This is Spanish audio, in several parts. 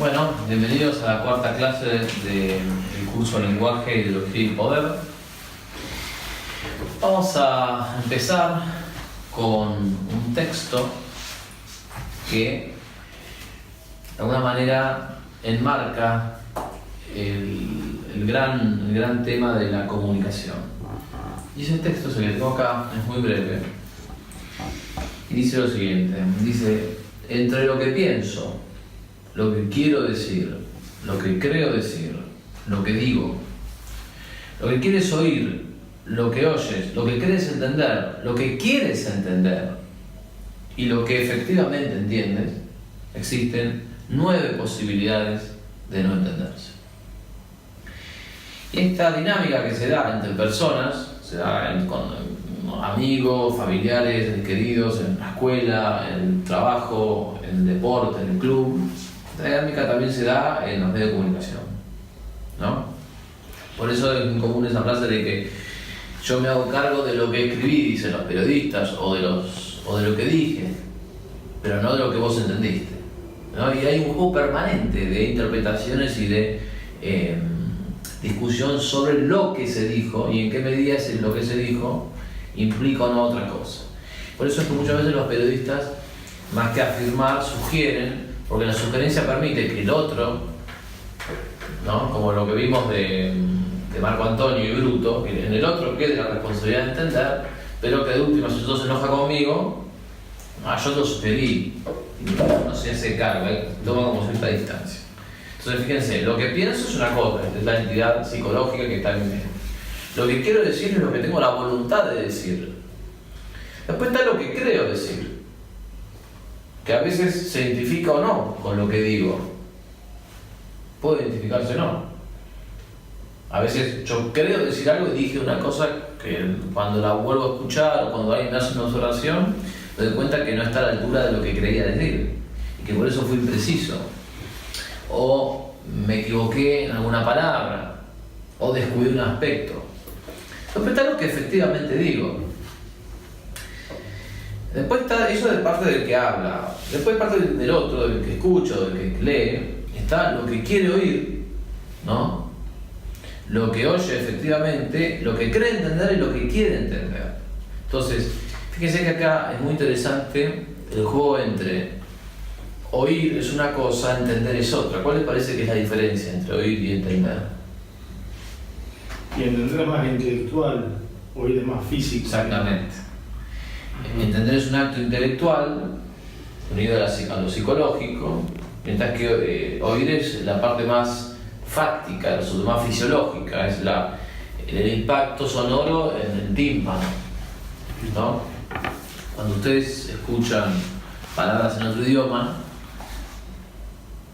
Bueno, bienvenidos a la cuarta clase del curso Lenguaje, Ideología y Poder. Vamos a empezar con un texto que de alguna manera enmarca el gran tema de la comunicación. Y ese texto, el que tengo acá, es muy breve y dice lo siguiente: dice, entre lo que pienso, lo que quiero decir, lo que creo decir, lo que digo, lo que quieres oír, lo que oyes, lo que crees entender, lo que quieres entender y lo que efectivamente entiendes, existen 9 posibilidades de no entenderse. Y esta dinámica que se da entre personas, se da con amigos, familiares, queridos, en la escuela, en el trabajo, en el deporte, en el club. Esta dinámica también se da en los medios de comunicación, ¿no? Por eso es muy común esa frase de que yo me hago cargo de lo que escribí, dicen los periodistas, o de lo que dije, pero no de lo que vos entendiste, ¿no? Y hay un juego permanente de interpretaciones y de discusión sobre lo que se dijo y en qué medida lo que se dijo implica o no otra cosa. Por eso es que muchas veces los periodistas, más que afirmar, sugieren, porque la sugerencia permite que el otro, ¿no? Como lo que vimos de Marco Antonio y Bruto, que en el otro quede la responsabilidad de entender, pero que de última, si otro se enoja conmigo, yo lo sugerí, y no se hace cargo, toma como cierta distancia. Entonces fíjense, lo que pienso es una cosa, es la entidad psicológica que está en medio. Lo que quiero decir es lo que tengo la voluntad de decir. Después está lo que creo decir, que a veces se identifica o no con lo que digo. Puede identificarse o no. A veces yo creo decir algo y dije una cosa que cuando la vuelvo a escuchar o cuando alguien me hace una observación, me doy cuenta que no está a la altura de lo que creía decir y que por eso fui impreciso. O me equivoqué en alguna palabra, o descuidé un aspecto. Después está lo que efectivamente digo. Después está eso de parte del que habla. Después parte del otro, del que escucha, del que lee. Está lo que quiere oír, ¿no? Lo que oye efectivamente, lo que cree entender y lo que quiere entender. Entonces, fíjense que acá es muy interesante el juego entre oír es una cosa, entender es otra. ¿Cuál les parece que es la diferencia entre oír y entender? Y entender es más intelectual, oír es más físico. Exactamente. Entender es un acto intelectual, unido a lo psicológico, mientras que oír es la parte más fáctica, más fisiológica, es el impacto sonoro en el tímpano, ¿no? Cuando ustedes escuchan palabras en otro idioma,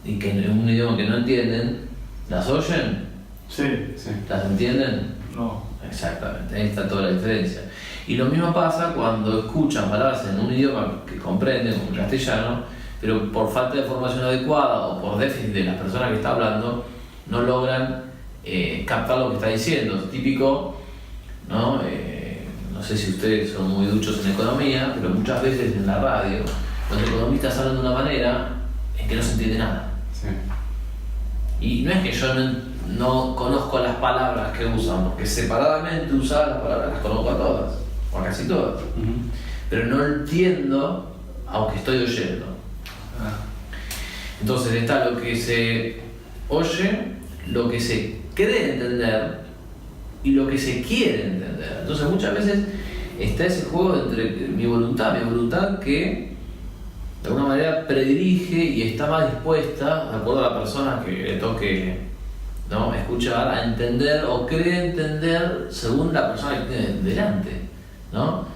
y que en un idioma que no entienden, ¿las oyen? Sí, sí. ¿Las entienden? No. Exactamente, ahí está toda la diferencia. Y lo mismo pasa cuando escuchan palabras en un idioma que comprenden, como el castellano, pero por falta de formación adecuada o por déficit de las personas que está hablando, no logran captar lo que está diciendo. Es típico, ¿no? No sé si ustedes son muy duchos en economía, pero muchas veces en la radio los economistas hablan de una manera en que no se entiende nada. Sí. Y no es que yo no conozco las palabras que usan, porque separadamente usar las palabras las conozco a todas, o a casi todas. Pero no entiendo aunque estoy oyendo. Entonces está lo que se oye, lo que se cree entender y lo que se quiere entender. Entonces muchas veces está ese juego entre mi voluntad que de alguna manera predirige y está más dispuesta, de acuerdo a la persona que le toque, ¿no?, escuchar, a entender o cree entender según la persona que tiene delante, ¿no?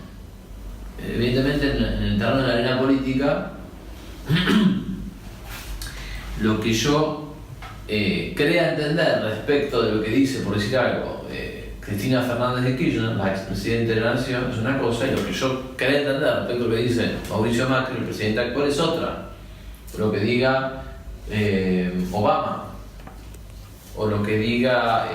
Evidentemente en el terreno de la arena política lo que yo crea entender respecto de lo que dice, por decir algo, Cristina Fernández de Kirchner, la expresidenta de la Nación, es una cosa, y lo que yo crea entender respecto a lo que dice Mauricio Macri, el presidente actual, es otra. Lo que diga Obama, o lo que diga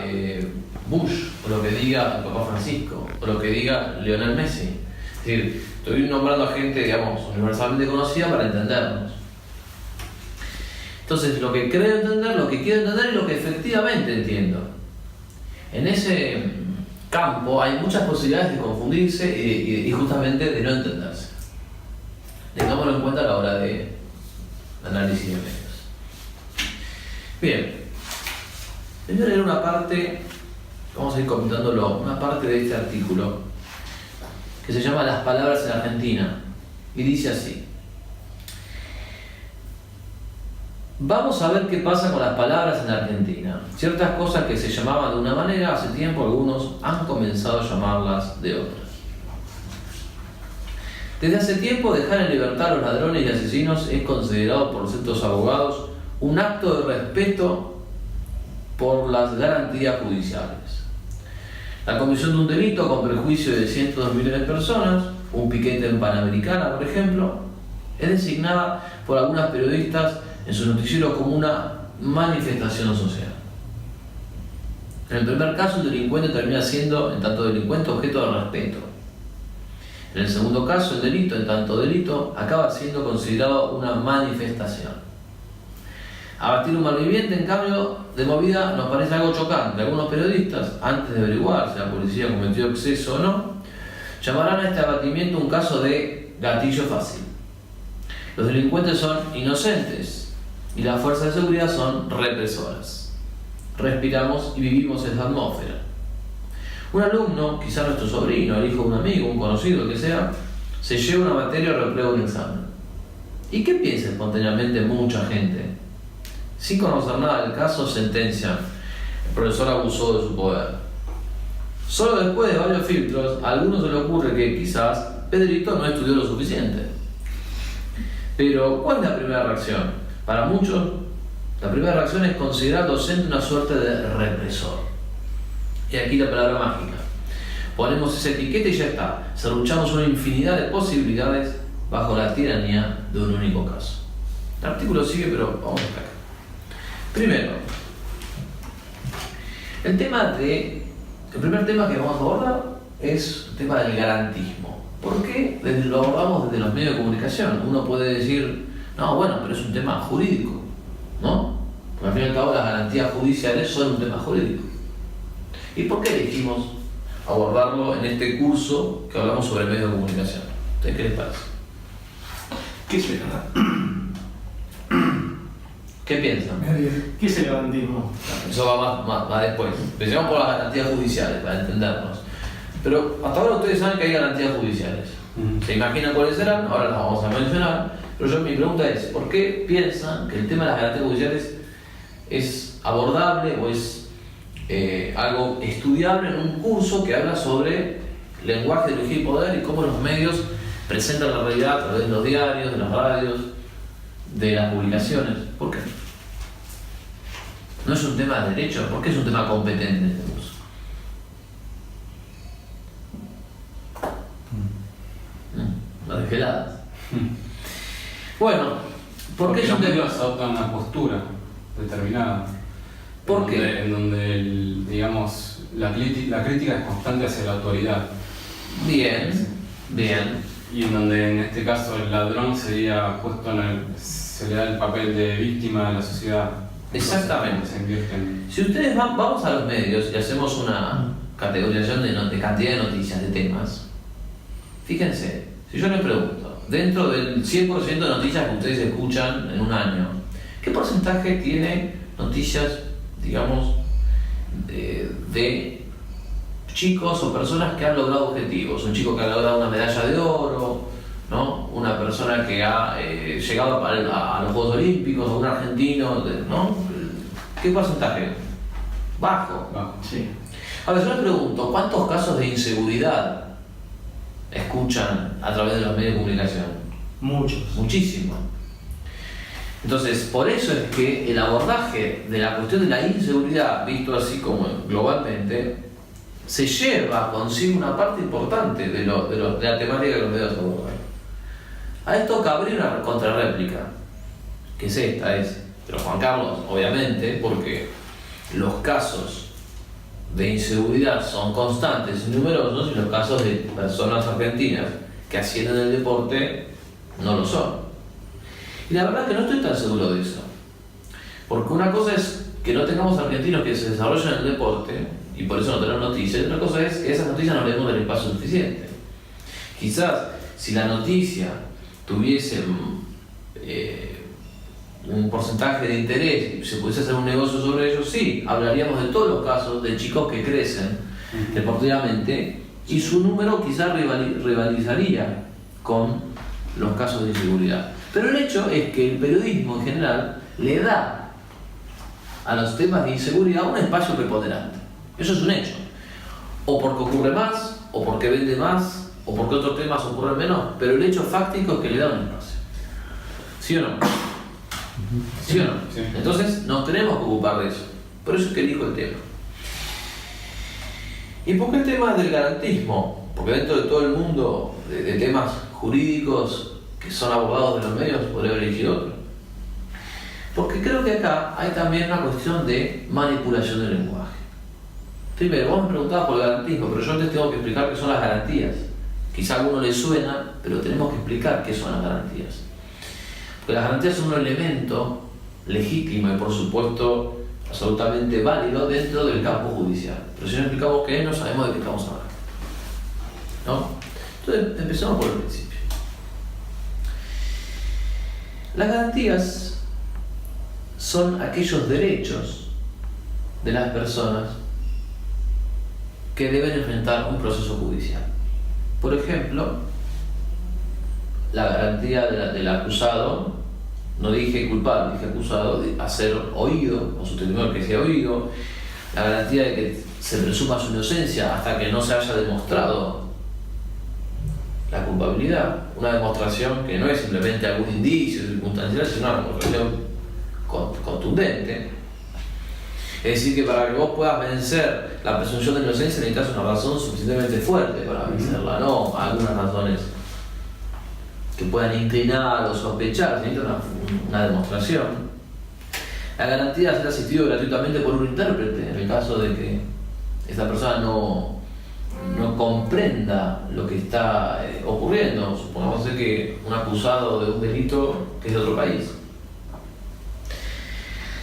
Bush, o lo que diga el Papa Francisco, o lo que diga Lionel Messi. Es decir, estoy nombrando a gente, digamos, universalmente conocida para entendernos. Entonces, lo que creo entender, lo que quiero entender y lo que efectivamente entiendo. En ese campo hay muchas posibilidades de confundirse y justamente de no entenderse. Tengámoslo en cuenta a la hora de análisis de medios. Bien, voy a leer una parte, vamos a ir comentándolo, una parte de este artículo que se llama Las palabras en Argentina y dice así: vamos a ver qué pasa con las palabras en Argentina. Ciertas cosas que se llamaban de una manera hace tiempo, algunos han comenzado a llamarlas de otra. Desde hace tiempo, dejar en libertad a los ladrones y asesinos es considerado por ciertos abogados un acto de respeto por las garantías judiciales. La comisión de un delito con perjuicio de cientos de miles de personas, un piquete en Panamericana, por ejemplo, es designada por algunas periodistas en su noticiero como una manifestación social. En el primer caso, el delincuente termina siendo, en tanto delincuente, objeto de respeto. En el segundo caso, el delito, en tanto delito, acaba siendo considerado una manifestación. Abatir un malviviente, en cambio, de movida nos parece algo chocante. Algunos periodistas, antes de averiguar si la policía cometió exceso o no, llamarán a este abatimiento un caso de gatillo fácil. Los delincuentes son inocentes y las fuerzas de seguridad son represoras. Respiramos y vivimos esa atmósfera. Un alumno, quizá nuestro sobrino, el hijo de un amigo, un conocido, el que sea, se lleva una materia o reprueba un examen. ¿Y qué piensa espontáneamente mucha gente? Sin conocer nada del caso, sentencian: el profesor abusó de su poder. Solo después de varios filtros, a algunos se le ocurre que quizás Pedrito no estudió lo suficiente. Pero, ¿cuál es la primera reacción? Para muchos, la primera reacción es considerar al docente una suerte de represor. Y aquí la palabra mágica. Ponemos ese etiquete y ya está. Serruchamos una infinidad de posibilidades bajo la tiranía de un único caso. El artículo sigue, pero vamos a acá. Primero, el primer tema que vamos a abordar es el tema del garantismo. ¿Por qué? Lo abordamos desde los medios de comunicación. Uno puede decir, no, bueno, pero es un tema jurídico, ¿no? Porque al fin y al cabo las garantías judiciales son un tema jurídico. ¿Y por qué elegimos abordarlo en este curso que hablamos sobre medios de comunicación? ¿Ustedes qué les parece? ¿Qué es el ¿Qué piensan? ¿Qué es el garantismo? Eso va más después. Empecemos por las garantías judiciales, para entendernos. Pero hasta ahora ustedes saben que hay garantías judiciales. ¿Se imaginan cuáles serán? Ahora las vamos a mencionar. Pero mi pregunta es, ¿por qué piensan que el tema de las garantías judiciales es abordable o es algo estudiable en un curso que habla sobre lenguaje, ideología y poder y cómo los medios presentan la realidad a través de los diarios, de las radios, de las publicaciones? ¿Por qué? ¿No es un tema de derecho? ¿Por qué es un tema competente en este curso? Las desveladas. Bueno, ¿por qué es un tema? Adoptan una postura determinada. ¿Por qué? En donde digamos, la crítica es constante hacia la autoridad. Bien. Y en donde en este caso el ladrón sería puesto se le da el papel de víctima de la sociedad. Exactamente. Se invierte en... Si ustedes vamos a los medios y hacemos una categorización de cantidad de noticias, de temas, fíjense, si yo les pregunto, dentro del 100% de noticias que ustedes escuchan en un año, ¿qué porcentaje tiene noticias, digamos, de chicos o personas que han logrado objetivos? Un chico que ha logrado una medalla de oro, ¿no? Una persona que ha llegado a los Juegos Olímpicos, o un argentino, ¿no? ¿Qué porcentaje? Bajo. Sí. Ahora yo les pregunto, ¿cuántos casos de inseguridad escuchan a través de los medios de comunicación? Muchos. Muchísimo. Entonces, por eso es que el abordaje de la cuestión de la inseguridad, visto así como globalmente, se lleva consigo una parte importante de la temática que los medios abordan. A esto cabría una contrarréplica, que es esta, pero Juan Carlos, obviamente, porque los casos de inseguridad son constantes y numerosos, y los casos de personas argentinas que ascienden el deporte no lo son. Y la verdad es que no estoy tan seguro de eso. Porque una cosa es que no tengamos argentinos que se desarrollen en el deporte, y por eso no tenemos noticias, y otra cosa es que esas noticias no le demos el espacio suficiente. Quizás si la noticia tuviese un porcentaje de interés y se pudiese hacer un negocio sobre ellos, sí, hablaríamos de todos los casos de chicos que crecen deportivamente y su número quizás rivalizaría con los casos de inseguridad. Pero el hecho es que el periodismo en general le da a los temas de inseguridad un espacio preponderante. Eso es un hecho. O porque ocurre más, o porque vende más, o porque otros temas ocurren menos, pero el hecho fáctico es que le da un espacio. ¿Sí o no? ¿Sí o no? Sí. Entonces nos tenemos que ocupar de eso. Por eso es que elijo el tema. ¿Y por qué el tema del garantismo? Porque dentro de todo el mundo de temas jurídicos que son abogados de los medios, podría haber elegido otro. Porque creo que acá hay también una cuestión de manipulación del lenguaje. Primero, vos me preguntabas por el garantismo, pero yo antes tengo que explicar qué son las garantías. Quizá a alguno le suena, pero tenemos que explicar qué son las garantías. Porque las garantías son un elemento legítimo y por supuesto absolutamente válido dentro del campo judicial. Pero si no explicamos qué es, no sabemos de qué estamos hablando. ¿No? Entonces, empecemos por el principio. Las garantías son aquellos derechos de las personas que deben enfrentar un proceso judicial. Por ejemplo, la garantía del acusado, no dije culpable, dije acusado, de ser oído, o su testimonio que sea oído, la garantía de que se presuma su inocencia hasta que no se haya demostrado la culpabilidad, una demostración que no es simplemente algún indicio circunstancial, sino una demostración contundente. Es decir, que para que vos puedas vencer la presunción de inocencia necesitas una razón suficientemente fuerte para vencerla, no algunas razones que puedan inclinar o sospechar, necesitas una demostración. La garantía de ser asistido gratuitamente por un intérprete, en el caso de que esta persona no comprenda lo que está ocurriendo. Supongamos que un acusado de un delito que es de otro país.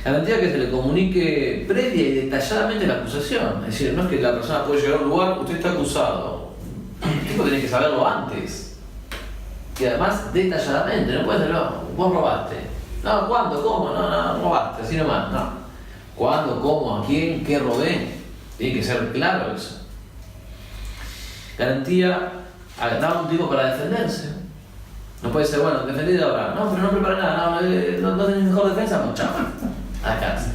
La garantía que se le comunique previa y detalladamente la acusación. Es decir, no es que la persona puede llegar a un lugar, usted está acusado. El tipo tiene que saberlo antes. Y además detalladamente, no puede decirlo, vos robaste. No, ¿cuándo? ¿Cómo? No, robaste, así nomás. No. ¿Cuándo? ¿Cómo? ¿A quién? ¿Qué robé? Tiene que ser claro eso. Garantía, da un tiempo para defenderse. No puede ser, bueno, defendete ahora. No, pero no preparé nada, no tenés mejor defensa, no, chao. A la cárcel.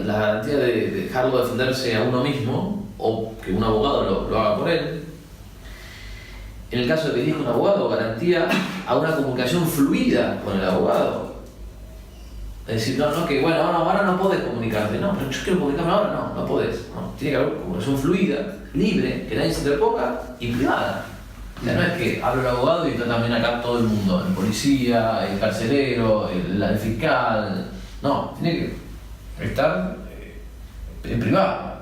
La garantía de dejarlo defenderse a uno mismo o que un abogado lo haga por él. En el caso de que elija un abogado, garantía a una comunicación fluida con el abogado. Es decir, no que bueno, ahora no podés comunicarte, no, pero yo quiero comunicarme ahora, no podés. No. Tiene que haber una comunicación fluida, libre, que nadie se interponga y privada. O sea, no es que hablo el abogado y está también acá todo el mundo, el policía, el carcelero, el fiscal. No, tiene que estar en privado.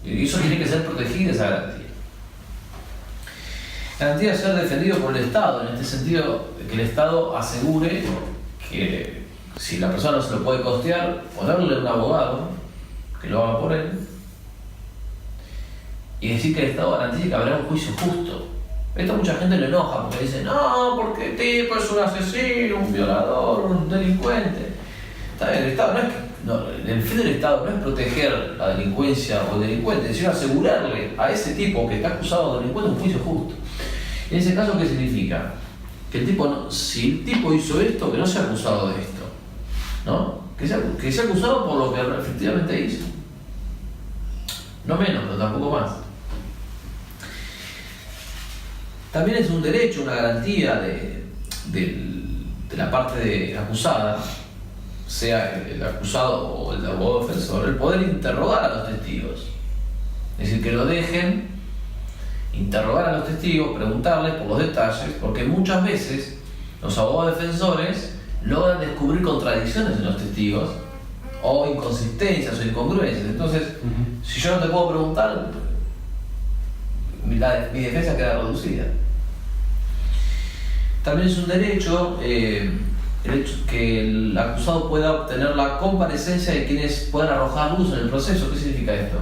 Y eso tiene que ser protegido, esa garantía. Garantía de ser defendido por el Estado, en este sentido, que el Estado asegure que si la persona no se lo puede costear, ponerle un abogado que lo haga por él y decir que el Estado garantiza que habrá un juicio justo. Esto mucha gente lo enoja porque dice, no, porque el tipo es un asesino, un violador, un delincuente. Está bien, el Estado el fin del Estado no es proteger la delincuencia o el delincuente, sino asegurarle a ese tipo que está acusado de delincuente un juicio justo. En ese caso, ¿qué significa? Que el tipo si el tipo hizo esto, que no sea acusado de esto, ¿no? Que sea acusado por lo que efectivamente hizo. No menos, pero tampoco más. También es un derecho, una garantía de la parte acusada, sea el acusado o el abogado defensor, el poder interrogar a los testigos. Es decir, que lo dejen interrogar a los testigos, preguntarles por los detalles, porque muchas veces los abogados defensores logran descubrir contradicciones en los testigos, o inconsistencias o incongruencias. Entonces, si yo no te puedo preguntar, mi defensa queda reducida. También es un derecho el hecho que el acusado pueda obtener la comparecencia de quienes puedan arrojar luz en el proceso. ¿Qué significa esto?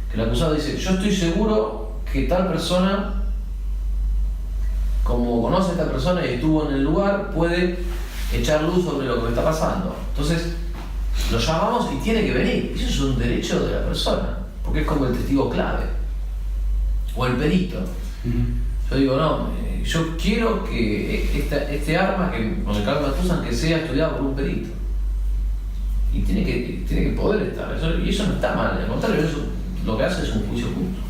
Que el acusado dice, yo estoy seguro que tal persona, como conoce a esta persona y estuvo en el lugar, puede echar luz sobre lo que me está pasando. Entonces, lo llamamos y tiene que venir. Eso es un derecho de la persona, porque es como el testigo clave o el perito. Yo digo, no, yo quiero que este arma con el que me acusan que sea estudiado por un perito. Y tiene que poder estar. Y eso no está mal, al contrario, eso lo que hace es un juicio justo.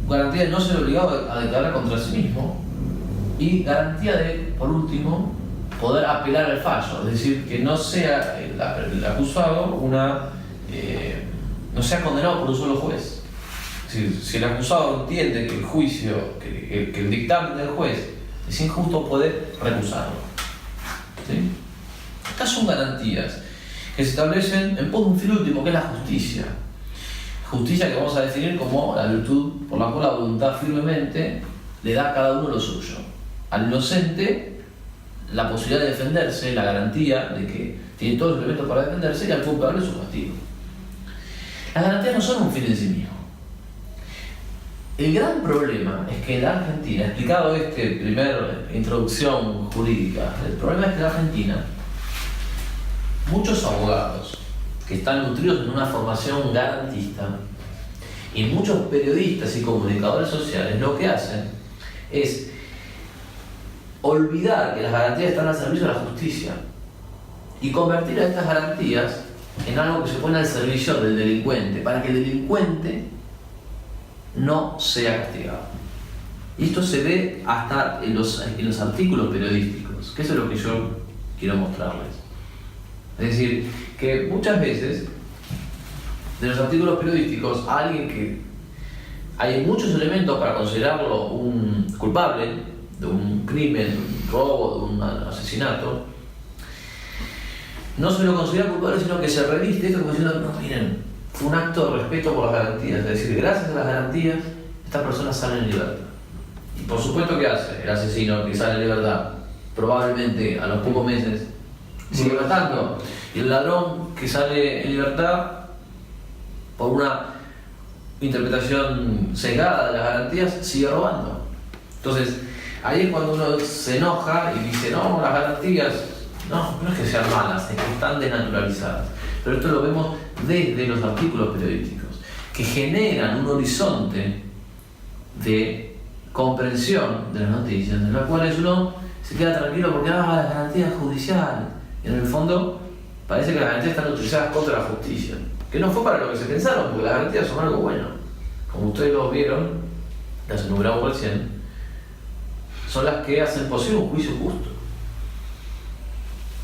Garantía de no ser obligado a declarar contra sí mismo y garantía de, por último, poder apelar al fallo, es decir, que no sea el acusado no sea condenado por un solo juez. Es decir, si el acusado entiende que el juicio, que el dictamen del juez es injusto, puede recusarlo. ¿Sí? Estas son garantías que se establecen en pos de un fin último, que es la justicia. Justicia que vamos a definir como la virtud por la cual la voluntad firmemente le da a cada uno lo suyo. Al inocente la posibilidad de defenderse, la garantía de que tiene todos los elementos para defenderse, y al culpable su castigo. Las garantías no son un fin en sí mismo. El gran problema es que en la Argentina, explicado primera introducción jurídica, el problema es que en la Argentina muchos abogados que están nutridos en una formación garantista y muchos periodistas y comunicadores sociales lo que hacen es olvidar que las garantías están al servicio de la justicia y convertir a estas garantías en algo que se pone al servicio del delincuente, para que el delincuente no sea castigado. Y esto se ve hasta en los artículos periodísticos, que eso es lo que yo quiero mostrarles. Es decir, que muchas veces de los artículos periodísticos alguien que hay muchos elementos para considerarlo un culpable de un crimen, de un robo, de un asesinato, no se lo considera culpable, sino que se reviste esto como diciendo, no, miren, fue un acto de respeto por las garantías, es decir, gracias a las garantías estas personas salen en libertad. Y por supuesto, ¿qué hace el asesino que sale en libertad? Probablemente a los pocos meses sigue matando. Y el ladrón que sale en libertad por una interpretación sesgada de las garantías sigue robando. Entonces, ahí es cuando uno se enoja y dice, no, las garantías, no es que sean malas, es que están desnaturalizadas. Pero esto lo vemos desde los artículos periodísticos, que generan un horizonte de comprensión de las noticias, en las cuales uno se queda tranquilo porque las garantías judiciales. Y en el fondo parece que las garantías están utilizadas contra la justicia, que no fue para lo que se pensaron, porque las garantías son algo bueno. Como ustedes lo vieron, las enumeramos recién, son las que hacen posible un juicio justo.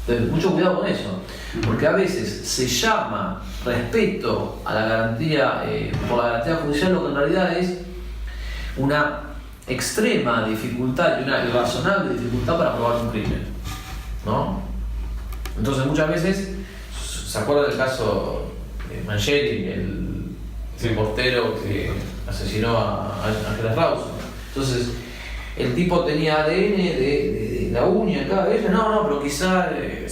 Entonces, mucho cuidado con eso, porque a veces se llama respeto a la garantía, por la garantía judicial, lo que en realidad es una extrema dificultad y una irrazonable dificultad para probar un crimen, ¿no? Entonces muchas veces, ¿se acuerdan del caso de Mangieri, el portero que asesinó a Ángeles Rauso? Entonces, el tipo tenía ADN de la uña acá, no, pero quizá alguien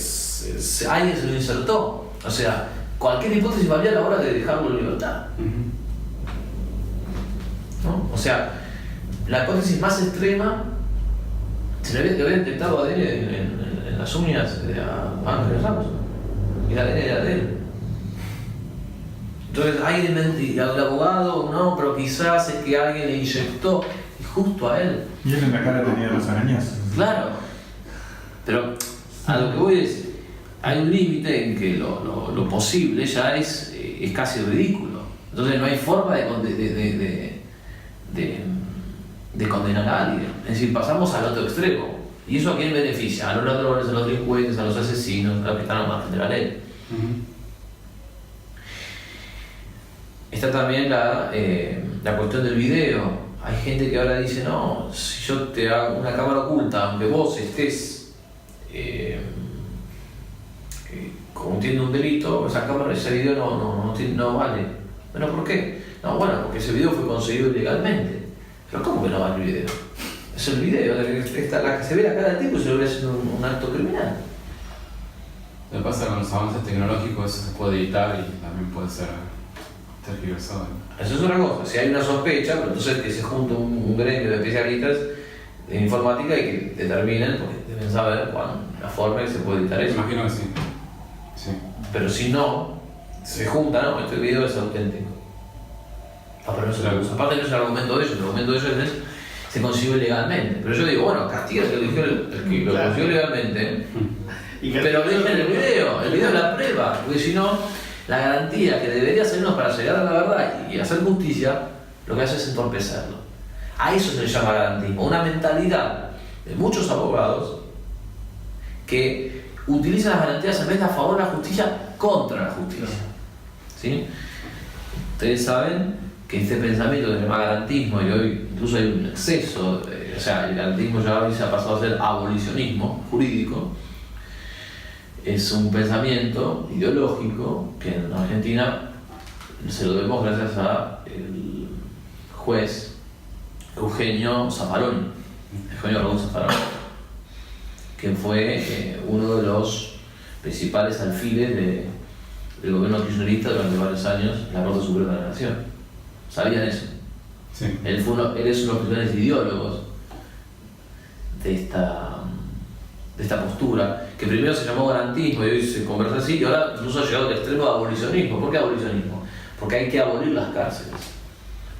se lo insertó. O sea, cualquier hipótesis valía a la hora de dejarlo en libertad. ¿No? O sea, la hipótesis más extrema, se le había detectado ADN en las uñas de Ángeles Rauso, y el ADN era de él. Entonces, el abogado, no, pero quizás es que alguien le inyectó, y justo a él. Y él en la cara tenía los arañazos. Claro, pero a lo que voy es, hay un límite en que lo posible ya es casi ridículo. Entonces no hay forma de condenar a alguien. Es decir, pasamos al otro extremo. ¿Y eso a quién beneficia? A los ladrones, a los delincuentes, a los asesinos, a los que están al margen de la ley. Está también la cuestión del video. Hay gente que ahora dice, no, si yo te hago una cámara oculta, aunque vos estés cometiendo un delito, ese video no vale. ¿Pero por qué? No, bueno, porque ese video fue conseguido ilegalmente. Pero ¿cómo que no vale el video? Es el video, la que se ve la cara del tipo y se lo ve haciendo un acto criminal. Lo que pasa con los avances tecnológicos, eso se puede editar y también puede ser tergiversado. Eso es otra cosa. Si hay una sospecha, pero entonces que se junte un gremio de especialistas en informática y que determinen, porque deben saber la forma en que se puede editar eso. Imagino que sí. Sí. Pero si no, se junta, ¿no? Este video es auténtico. Pero no es otra cosa. Aparte no es el argumento de ellos, el argumento de ellos es se consiguió legalmente. Pero yo digo, bueno, castiga el que lo consiguió legalmente, pero dejen el video es la prueba, porque si no, la garantía que debería sernos para llegar a la verdad y hacer justicia, lo que hace es entorpecerlo. A eso se le llama garantismo, una mentalidad de muchos abogados que utilizan las garantías en vez de a favor de la justicia, contra la justicia. ¿Sí? Ustedes saben que este pensamiento que se llama garantismo, y hoy incluso hay un exceso, o sea, el garantismo ya hoy se ha pasado a ser abolicionismo jurídico, es un pensamiento ideológico que en Argentina se lo debemos gracias al juez Eugenio Zaffaroni, Eugenio Raúl Zaffaroni, que fue uno de los principales alfiles del gobierno kirchnerista durante varios años en la Corte Suprema de la Nación. ¿Sabían eso? Sí. Él es uno de los principales ideólogos de esta postura, que primero se llamó garantismo y hoy se conversa así, y ahora incluso ha llegado al extremo de abolicionismo. ¿Por qué abolicionismo? Porque hay que abolir las cárceles.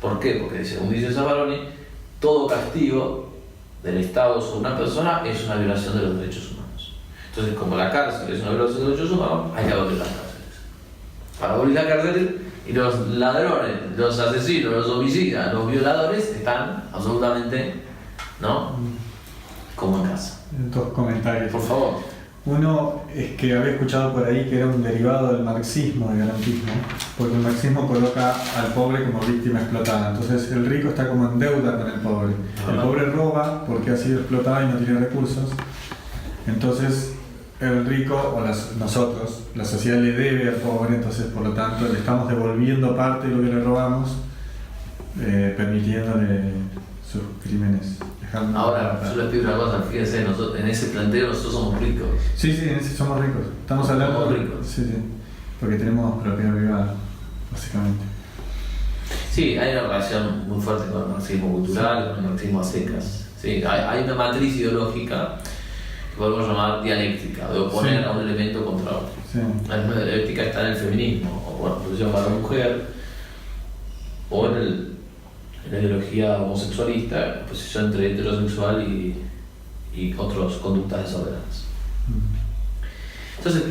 ¿Por qué? Porque, según dice Zaffaroni, todo castigo del Estado sobre una persona es una violación de los derechos humanos. Entonces, como la cárcel es una violación de los derechos humanos, hay que abolir las cárceles. Para abolir las cárceles, y los ladrones, los asesinos, los homicidas, los violadores están absolutamente, ¿no?, como en casa. Dos comentarios. Por favor. Uno es que había escuchado por ahí que era un derivado del marxismo, del garantismo, porque el marxismo coloca al pobre como víctima explotada. Entonces el rico está como en deuda con el pobre. El pobre roba porque ha sido explotado y no tiene recursos. Entonces el rico, o nosotros, la sociedad le debe al pobre, entonces por lo tanto le estamos devolviendo parte de lo que le robamos, permitiéndole sus crímenes. Ahora, yo les pido una cosa, fíjense, nosotros, en ese planteo nosotros somos ricos. Sí, en ese somos ricos. Estamos hablando somos ricos. Sí, porque tenemos propiedad privada, básicamente. Sí, hay una relación muy fuerte con el marxismo cultural, con el marxismo a secas. Sí, hay una matriz ideológica que podemos llamar dialéctica, de oponer a un elemento contra otro. Sí. La misma dialéctica está en el feminismo, o bueno, posición varón-mujer, o en la ideología homosexualista, posición entre heterosexual y otras conductas desordenadas. Entonces,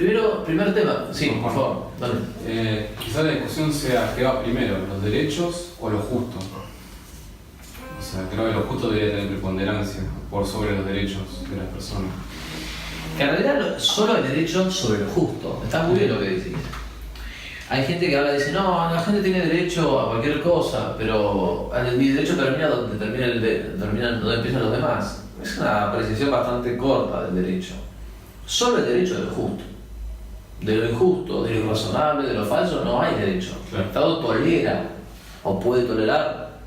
primer tema, sí, por favor, dale. Quizás la discusión sea qué va primero, los derechos o lo justo. O sea, creo que lo justo debería tener preponderancia por sobre los derechos de las personas. Que en realidad solo hay derechos sobre lo justo. Está muy bien lo que decís. Hay gente que ahora dice, no, la gente tiene derecho a cualquier cosa, pero mi derecho termina donde donde empiezan los demás. Es una apreciación bastante corta del derecho. Solo el derecho de lo justo. De lo injusto, de lo irrazonable, de lo falso, no hay derecho. El Estado tolera o puede tolerar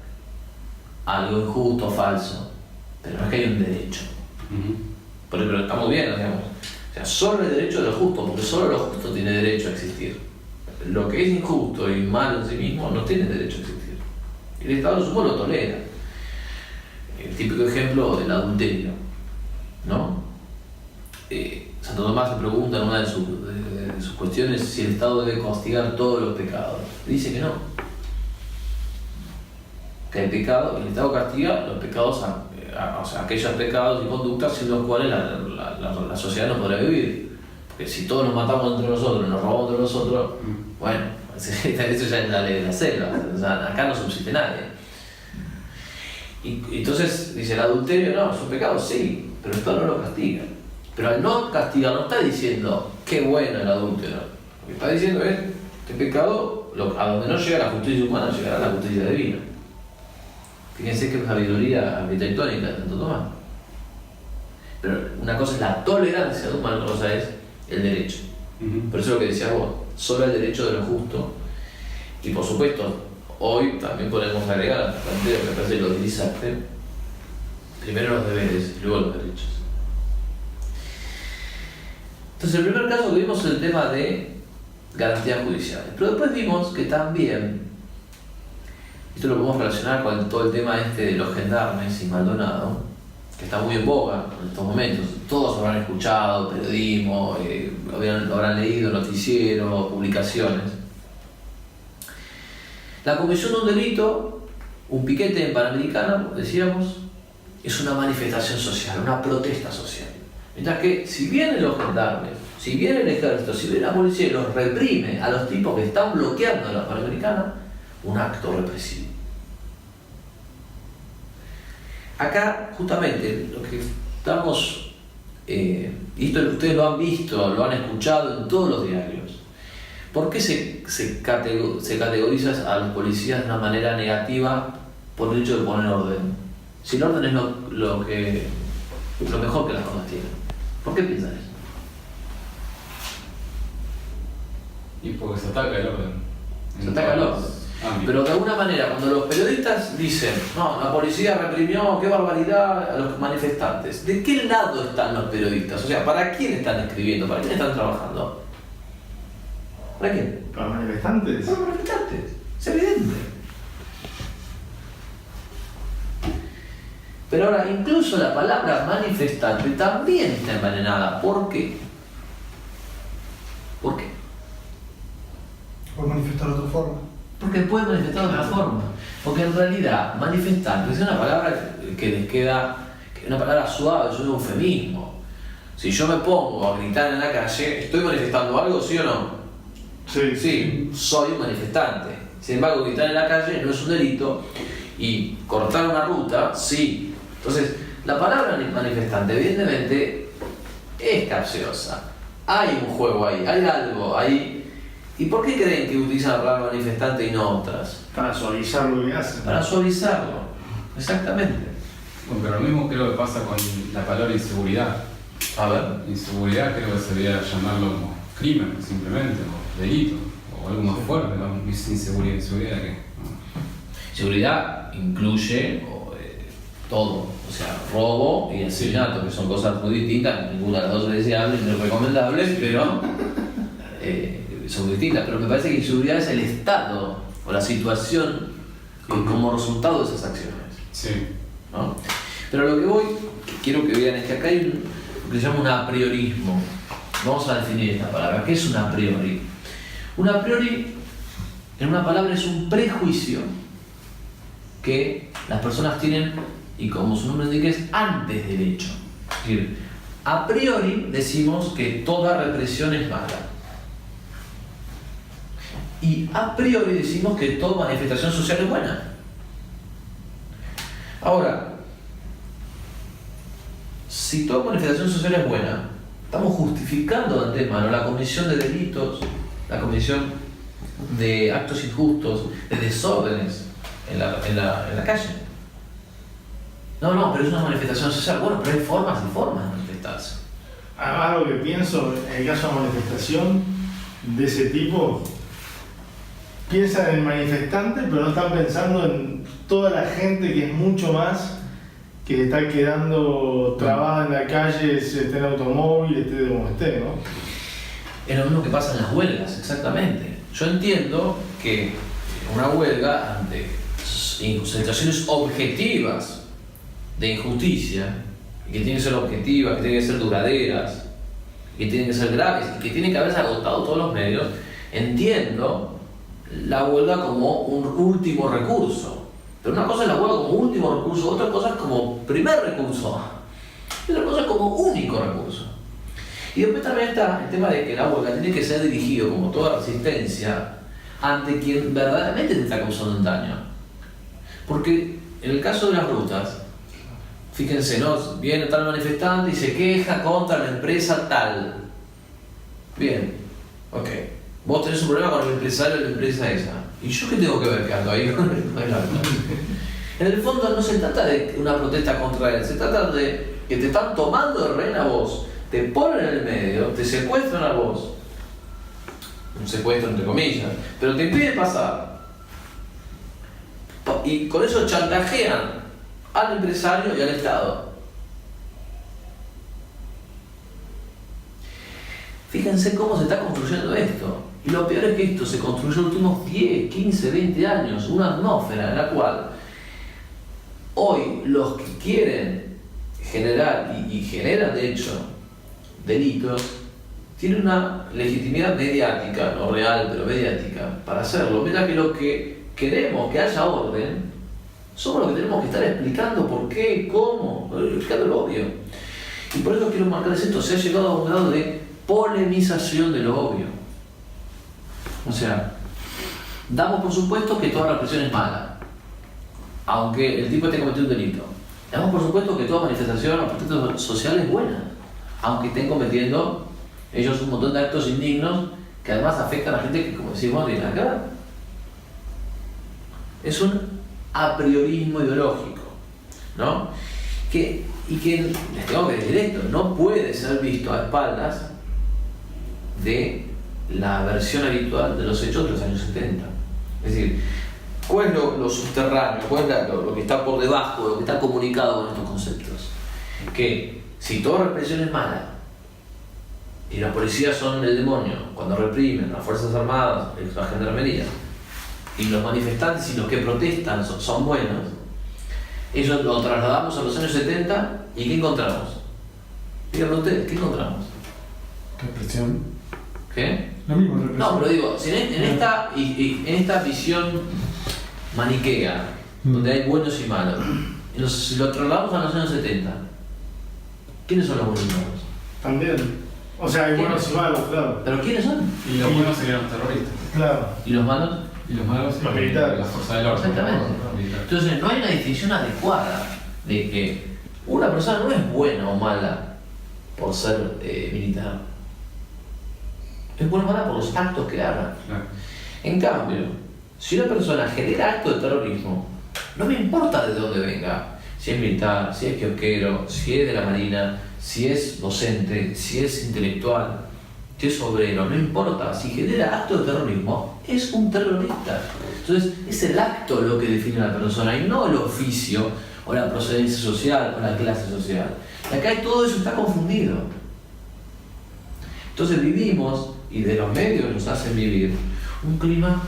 algo injusto o falso, pero no es que hay un derecho. Pero estamos bien, digamos. O sea, solo el derecho de lo justo, porque solo lo justo tiene derecho a existir. Lo que es injusto y malo en sí mismo no tiene derecho a existir. El Estado sumo lo tolera. El típico ejemplo del adulterio, ¿no? Santo Tomás se pregunta en una de sus cuestiones si el Estado debe castigar todos los pecados. Dice que no. Que hay pecado, el Estado castiga los pecados, o sea, aquellos pecados y conductas sin los cuales la sociedad no podrá vivir. Porque si todos nos matamos entre nosotros, nos robamos entre nosotros, bueno, eso ya es la ley de la selva, o sea, acá no subsiste nadie. Y entonces dice, el adulterio no, es un pecado, sí, pero esto no lo castiga. Pero al no castigar no está diciendo qué bueno el adúltero. Lo que está diciendo es, este pecado, a donde no llega la justicia humana, llegará la justicia divina. Fíjense qué sabiduría arquitectónica de Santo Tomás. Pero una cosa es la tolerancia de un mal, otra cosa es el derecho. Por eso es lo que decías vos, solo el derecho de lo justo. Y por supuesto, hoy también podemos agregar al planteo que parece que lo utilizaste, Primero los deberes y luego los derechos. Entonces, el primer caso que vimos es el tema de garantías judiciales. Pero después vimos que también, esto lo podemos relacionar con todo el tema de los gendarmes y Maldonado, que está muy en boga en estos momentos. Todos habrán escuchado, periodismo, habrán leído noticieros, publicaciones. La comisión de un delito, un piquete en Panamericana, decíamos, es una manifestación social, una protesta social. Mientras que si vienen los gendarmes, si viene el ejército, si viene la policía y los reprime a los tipos que están bloqueando la Panamericana, un acto represivo. Acá, justamente, lo que estamos, y esto ustedes lo han visto, lo han escuchado en todos los diarios. ¿Por qué se categoriza a los policías de una manera negativa por el hecho de poner orden? Si el orden es lo mejor que las cosas tienen. ¿Por qué piensan eso? Y porque se ataca el orden. Se ataca el orden. Pero de alguna manera, cuando los periodistas dicen, no, la policía reprimió, qué barbaridad, a los manifestantes, ¿de qué lado están los periodistas? O sea, ¿para quién están escribiendo? ¿Para quién están trabajando? ¿Para quién? ¿Para manifestantes? Para los manifestantes, es evidente. Pero ahora, incluso la palabra manifestante también está envenenada. ¿Por qué? ¿Por qué? Por manifestar de otra forma. Porque puede manifestar de otra forma. Porque en realidad, manifestante es una palabra que les queda, una palabra suave, es un eufemismo. Si yo me pongo a gritar en la calle, ¿estoy manifestando algo, sí o no? Sí. Sí, soy un manifestante. Sin embargo, gritar en la calle no es un delito y cortar una ruta, sí. Entonces, la palabra manifestante, evidentemente, es capciosa. Hay un juego ahí, hay algo ahí. ¿Y por qué creen que utilizan la palabra manifestante y no otras? Para suavizar lo que hacen. Para suavizarlo, exactamente. Bueno, pero lo mismo creo que pasa con la palabra inseguridad. A ver. Inseguridad creo que sería llamarlo como crimen, simplemente, o delito, o algo más fuerte, ¿no? Inseguridad, ¿inseguridad qué? Seguridad incluye todo, o sea, robo y asesinato, que son cosas muy distintas, ninguna de las dos es deseable ni es recomendable, pero son distintas. Pero me parece que inseguridad es el estado o la situación como resultado de esas acciones. Sí. ¿No? Pero lo que quiero que vean es que acá hay lo que se llama un apriorismo. Vamos a definir esta palabra. ¿Qué es un a priori? Un a priori, en una palabra, es un prejuicio que las personas tienen, y como su nombre indica, es antes del hecho. Es decir, a priori decimos que toda represión es mala. Y a priori decimos que toda manifestación social es buena. Ahora, si toda manifestación social es buena, estamos justificando de antemano la comisión de delitos, la comisión de actos injustos, de desórdenes en la calle. No, pero es una manifestación social. Bueno, pero hay formas y formas de manifestarse. Algo que pienso, en el caso de manifestación de ese tipo, piensan en el manifestante, pero no están pensando en toda la gente que es mucho más, que está quedando trabada en la calle, esté en automóvil, esté como esté, ¿no? Es lo mismo que pasa en las huelgas, exactamente. Yo entiendo que una huelga, ante situaciones objetivas de injusticia, que tienen que ser objetivas, que tienen que ser duraderas, que tienen que ser graves, y que tienen que haberse agotado todos los medios, entiendo la huelga como un último recurso. Pero una cosa es la huelga como último recurso, otra cosa es como primer recurso, y otra cosa es como único recurso. Y después también está el tema de que la huelga tiene que ser dirigido, como toda resistencia, ante quien verdaderamente te está causando un daño. Porque en el caso de las rutas, fíjense, ¿no? Viene tal manifestante y se queja contra la empresa tal. Bien, ok. Vos tenés un problema con el empresario de la empresa esa. ¿Y yo qué tengo que ver que ando ahí con el auto? En el fondo no se trata de una protesta contra él, se trata de que te están tomando de rehén a vos, te ponen en el medio, te secuestran a vos. Un secuestro entre comillas, pero te impiden pasar. Y con eso chantajean al empresario y al Estado. Fíjense cómo se está construyendo esto. Y lo peor es que esto se construyó en los últimos 10, 15, 20 años, una atmósfera en la cual hoy los que quieren generar y generan de hecho delitos tienen una legitimidad mediática, no real, pero mediática, para hacerlo. Mira que lo que queremos que haya orden, somos los que tenemos que estar explicando por qué, cómo, explicando lo obvio. Y por eso quiero marcarles esto, se ha llegado a un grado de polemización de lo obvio. O sea, damos por supuesto que toda represión es mala, aunque el tipo esté cometiendo un delito. Damos por supuesto que toda manifestación o protesta social es buena, aunque estén cometiendo ellos un montón de actos indignos que además afectan a la gente que, como decimos, no tiene nada que ver. Es un apriorismo ideológico, ¿no? Y que, les tengo que decir esto, no puede ser visto a espaldas de la versión habitual de los hechos de los años 70. Es decir, ¿cuál es lo subterráneo? ¿Cuál es lo que está por debajo, lo que está comunicado con estos conceptos? Que si toda represión es mala, y los policías son el demonio cuando reprimen, las Fuerzas Armadas, la Gendarmería, y los manifestantes y los que protestan son buenos, ellos lo trasladamos a los años 70 y ¿qué encontramos? Díganme ustedes, ¿qué encontramos? Represión. ¿Qué? Lo mismo, represión. No, pero digo, si en esta visión maniquea, donde hay buenos y malos, si lo trasladamos a los años 70, ¿quiénes son los buenos y malos? También. O sea, hay buenos y malos, claro. ¿Pero quiénes son? Y los buenos serían los terroristas. Claro. ¿Y los malos? Y los malos Los militares. las fuerzas del orden. Exactamente. Los militares. Entonces no hay una distinción adecuada de que una persona no es buena o mala por ser militar. Es buena o mala por los actos que haga. Claro. En cambio, si una persona genera actos de terrorismo, no me importa de dónde venga, si es militar, si es kiosquero, si es de la marina, si es docente, si es intelectual, si es obrero, no importa, si genera actos de terrorismo, es un terrorista. Entonces, es el acto lo que define a la persona y no el oficio o la procedencia social o la clase social. Y acá todo eso está confundido. Entonces vivimos, y de los medios nos hacen vivir, un clima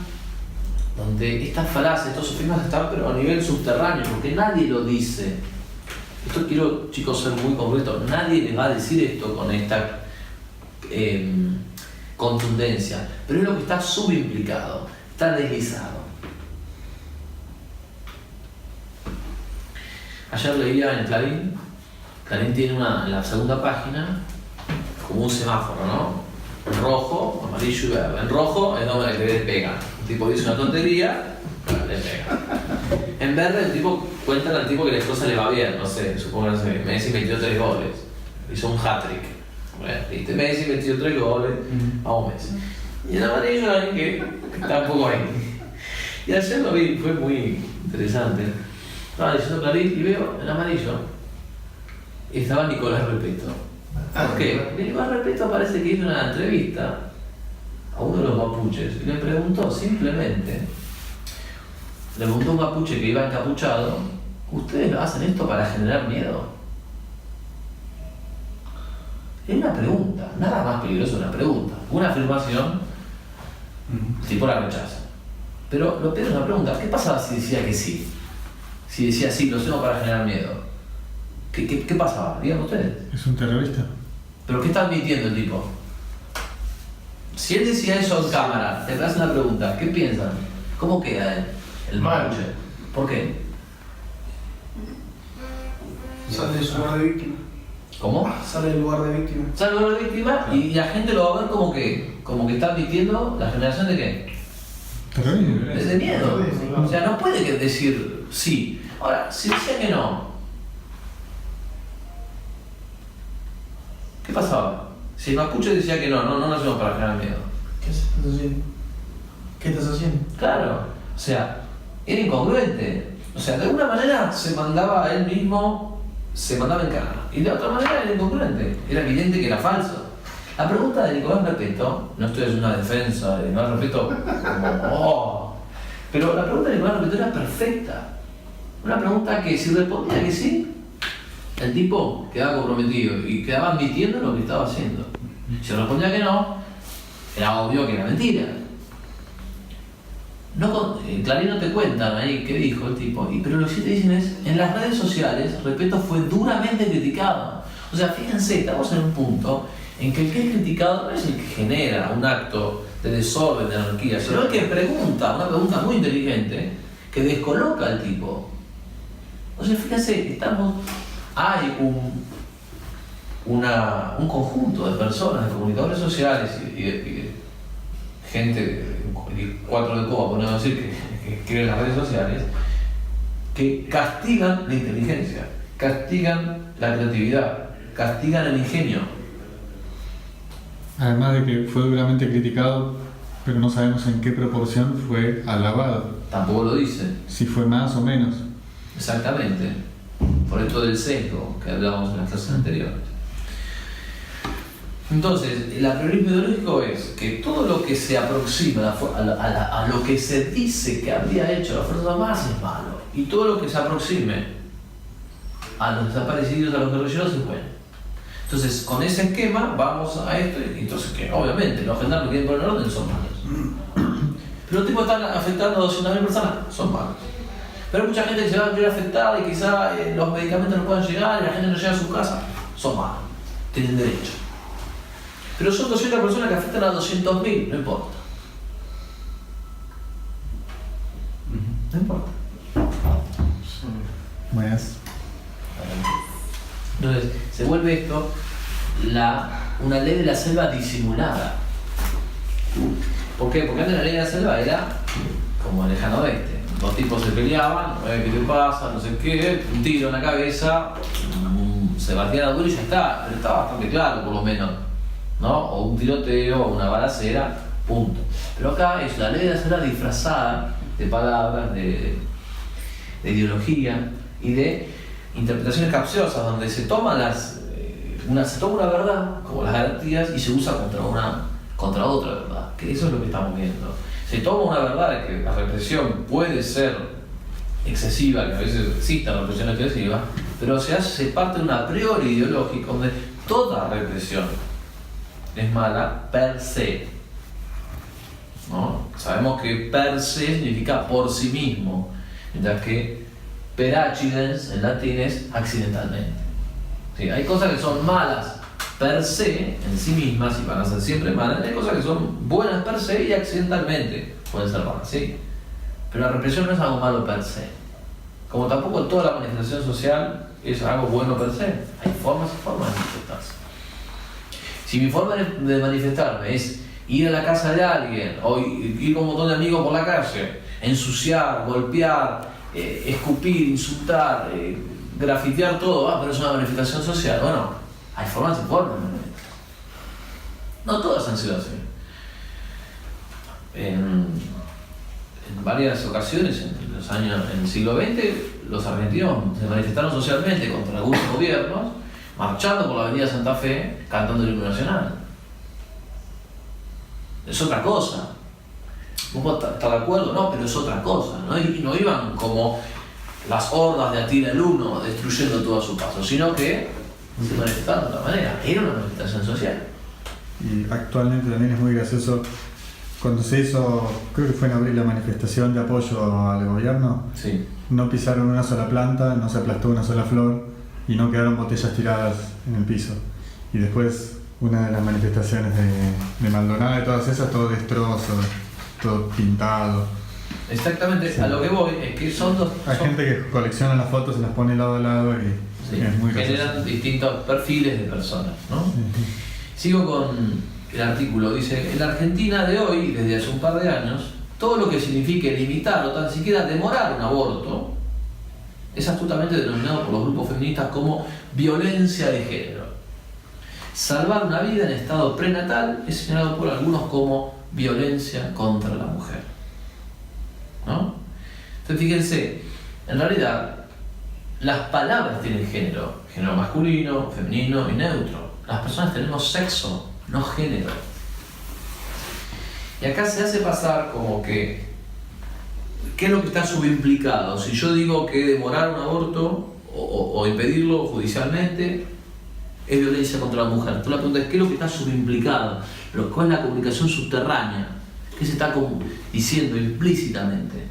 donde estas frases, estos sofismas están pero a nivel subterráneo, porque nadie lo dice. Esto quiero, chicos, ser muy concreto, nadie les va a decir esto con esta contundencia, pero es lo que está subimplicado, está deslizado. Ayer leía en Clarín tiene en la segunda página como un semáforo, ¿no? En rojo, amarillo y verde. En rojo es donde le pega. El tipo dice una tontería, le pega. En verde el tipo cuenta al tipo que la cosa le va bien, no sé, supongo que Messi metió 3 goles. Hizo un hat-trick. Bueno, viste, Messi metió 3 goles, vamos Messi. Y en amarillo alguien que está un poco ahí. Y ayer lo vi, fue muy interesante. Estaba leyendo Clarín y veo en amarillo estaba Nicolás Repetto. ¿Por qué? Nicolás Repetto parece que hizo una entrevista a uno de los mapuches y le preguntó simplemente, le preguntó a un mapuche que iba encapuchado, ¿ustedes hacen esto para generar miedo? Es una pregunta, nada más peligroso que una pregunta. Una afirmación, el tipo la rechaza. Pero lo peor es una pregunta, ¿qué pasaba si decía que sí? Si decía sí, lo hacemos para generar miedo. ¿Qué pasaba? Díganme ustedes. Es un terrorista. ¿Pero qué está admitiendo el tipo? Si él decía eso en cámara, te hacen una pregunta, ¿qué piensan? ¿Cómo queda el mapuche? ¿Por qué? Sale de su lugar de víctima. ¿Cómo? Sale del lugar de víctima. Sale la víctima y la gente lo va a ver como que está admitiendo la generación de qué? Terrorismo. Es de miedo. O sea, no puede decir sí. Ahora, si decía que no, ¿qué pasaba? Si el mapuche decía que no lo hacemos para generar miedo. ¿Qué estás haciendo? ¿Qué estás haciendo? Claro, o sea, era incongruente. O sea, de alguna manera se mandaba a él mismo, se mandaba en cara. Y de otra manera era incongruente. Era evidente que era falso. La pregunta de Nicolás Repetto, no estoy haciendo una defensa de Nicolás Repetto como, pero la pregunta de Nicolás Repetto era perfecta. Una pregunta que si respondía que sí, el tipo quedaba comprometido y quedaba admitiendo lo que estaba haciendo. Si respondía que no, era obvio que era mentira. En Clarín no te cuentan ahí qué dijo el tipo, pero lo que sí te dicen es, en las redes sociales, Repetto fue duramente criticado. O sea, fíjense, estamos en un punto en que el que es criticado no es el que genera un acto de desorden, de anarquía, sino el que pregunta, una pregunta muy inteligente, que descoloca al tipo. O sea, fíjense, hay un conjunto de personas, de comunicadores sociales y de gente de 4 de coba, podemos decir, que escriben en las redes sociales, que castigan la inteligencia, castigan la creatividad, castigan el ingenio. Además de que fue duramente criticado, pero no sabemos en qué proporción fue alabado. Tampoco lo dice. Si fue más o menos. Exactamente. Por esto del sesgo que hablábamos en las clases anteriores. Entonces, el apriorismo ideológico es que todo lo que se aproxima a lo que se dice que habría hecho la Fuerza Armada es malo. Y todo lo que se aproxime a los desaparecidos, a los guerrilleros, es bueno. Entonces, con ese esquema vamos a esto, y entonces que obviamente los gendarmes que quieren poner orden son malos. Pero los tipos están afectando a 200.000 personas, son malos. Pero hay mucha gente que se va a ver afectada y quizá los medicamentos no puedan llegar y la gente no llega a su casa, son malos, tienen derecho. Pero son 200 personas que afectan a 200.000, no importa. No importa. Buenas. Entonces, se vuelve esto una ley de la selva disimulada. ¿Por qué? Porque antes la ley de la selva era como el lejano oeste. Dos tipos se peleaban, ¿qué te pasa? No sé qué, un tiro en la cabeza, se batían a duro y ya está. Pero está bastante claro, por lo menos, ¿no? O un tiroteo, o una balacera, punto. Pero acá es la ley de la selva disfrazada de palabras, de ideología y de interpretaciones capciosas, donde se toma una verdad, como las garantías, y se usa contra otra verdad, que eso es lo que estamos viendo. Se toma una verdad de que la represión puede ser excesiva, que a veces existe la represión excesiva, pero se parte de un a priori ideológico donde toda represión es mala per se, ¿no? Sabemos que per se significa por sí mismo, mientras que per accidens en latín es accidentalmente. Sí, hay cosas que son malas per se, en sí mismas, y van a ser siempre malas. Hay cosas que son buenas per se y accidentalmente pueden ser malas, ¿sí? Pero la represión no es algo malo per se. Como tampoco toda la manifestación social es algo bueno per se. Hay formas y formas de manifestarse. Si mi forma de manifestarme es ir a la casa de alguien, o ir con un montón de amigos por la calle, ensuciar, golpear, escupir, insultar, grafitear todo, pero es una manifestación social. Bueno, hay formas y formas. No todas han sido así. En varias ocasiones, en el siglo XX, los argentinos se manifestaron socialmente contra algunos gobiernos, marchando por la avenida Santa Fe, cantando el himno nacional. Es otra cosa. ¿Vos estás de acuerdo? No, pero es otra cosa. No iban como las hordas de Atila el Uno destruyendo todo a su paso, sino que se manifestaron de otra manera. Era una manifestación social. Y actualmente también es muy gracioso cuando se hizo, creo que fue en abril, la manifestación de apoyo al gobierno. Sí. No pisaron una sola planta, no se aplastó una sola flor y no quedaron botellas tiradas en el piso. Y después una de las manifestaciones de Maldonado, de todas esas, todo destrozo, todo pintado. Exactamente, sí. A lo que voy es que son dos... Hay gente que colecciona las fotos y las pone lado a lado y sí, es muy gracioso. generan distintos perfiles de personas, ¿no? Sí. Sigo con el artículo. Dice, en la Argentina de hoy, desde hace un par de años, todo lo que signifique limitar o tan siquiera demorar un aborto es astutamente denominado por los grupos feministas como violencia de género. Salvar una vida en estado prenatal es señalado por algunos como violencia contra la mujer, ¿no? Entonces fíjense, en realidad las palabras tienen género masculino, femenino y neutro. Las personas tenemos sexo, no género. Y acá se hace pasar como que ¿qué es lo que está subimplicado? Si yo digo que demorar un aborto o impedirlo judicialmente es violencia contra la mujer. Tú la pregunta es, ¿qué es lo que está subimplicado? Pero ¿cuál es la comunicación subterránea? ¿Qué se está diciendo implícitamente?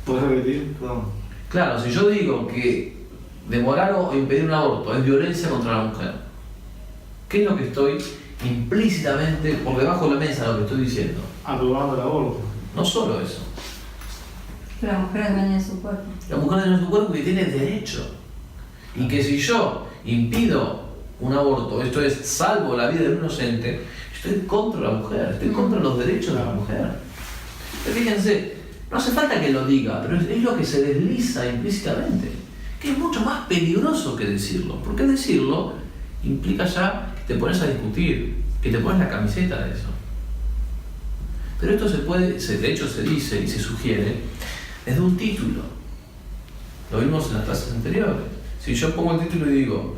¿Puedes repetir? Perdón. Claro, si yo digo que demorar o impedir un aborto es violencia contra la mujer, ¿qué es lo que estoy implícitamente, por debajo de la mesa, lo que estoy diciendo? Aprobando el aborto. No solo eso. La mujer es dueña de su cuerpo. La mujer es dueña de su cuerpo y tiene derecho. Y que si yo impido un aborto, esto es, salvo la vida de un inocente, estoy contra la mujer, estoy contra los derechos de la mujer. Pero fíjense, no hace falta que lo diga, pero es lo que se desliza implícitamente, que es mucho más peligroso que decirlo, porque decirlo implica ya que te pones a discutir, que te pones la camiseta de eso. Pero esto se puede, de hecho se dice y se sugiere desde un título. Lo vimos en las clases anteriores. Si yo pongo el título y digo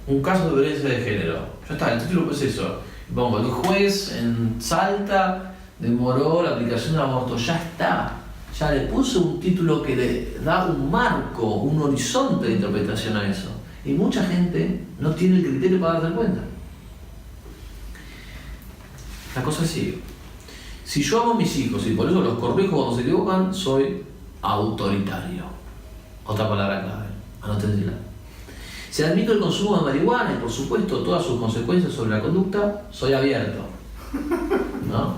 un caso de violencia de género, ya está, el título pues eso. Pongo, el juez en Salta demoró la aplicación del aborto, ya está. Ya le puse un título que le da un marco, un horizonte de interpretación a eso. Y mucha gente no tiene el criterio para darse cuenta. La cosa sigue. Si yo amo a mis hijos y por eso los corrijo cuando se equivocan, soy autoritario. Otra palabra clave, anótensela. Si admito el consumo de marihuana y por supuesto todas sus consecuencias sobre la conducta, soy abierto. ¿No?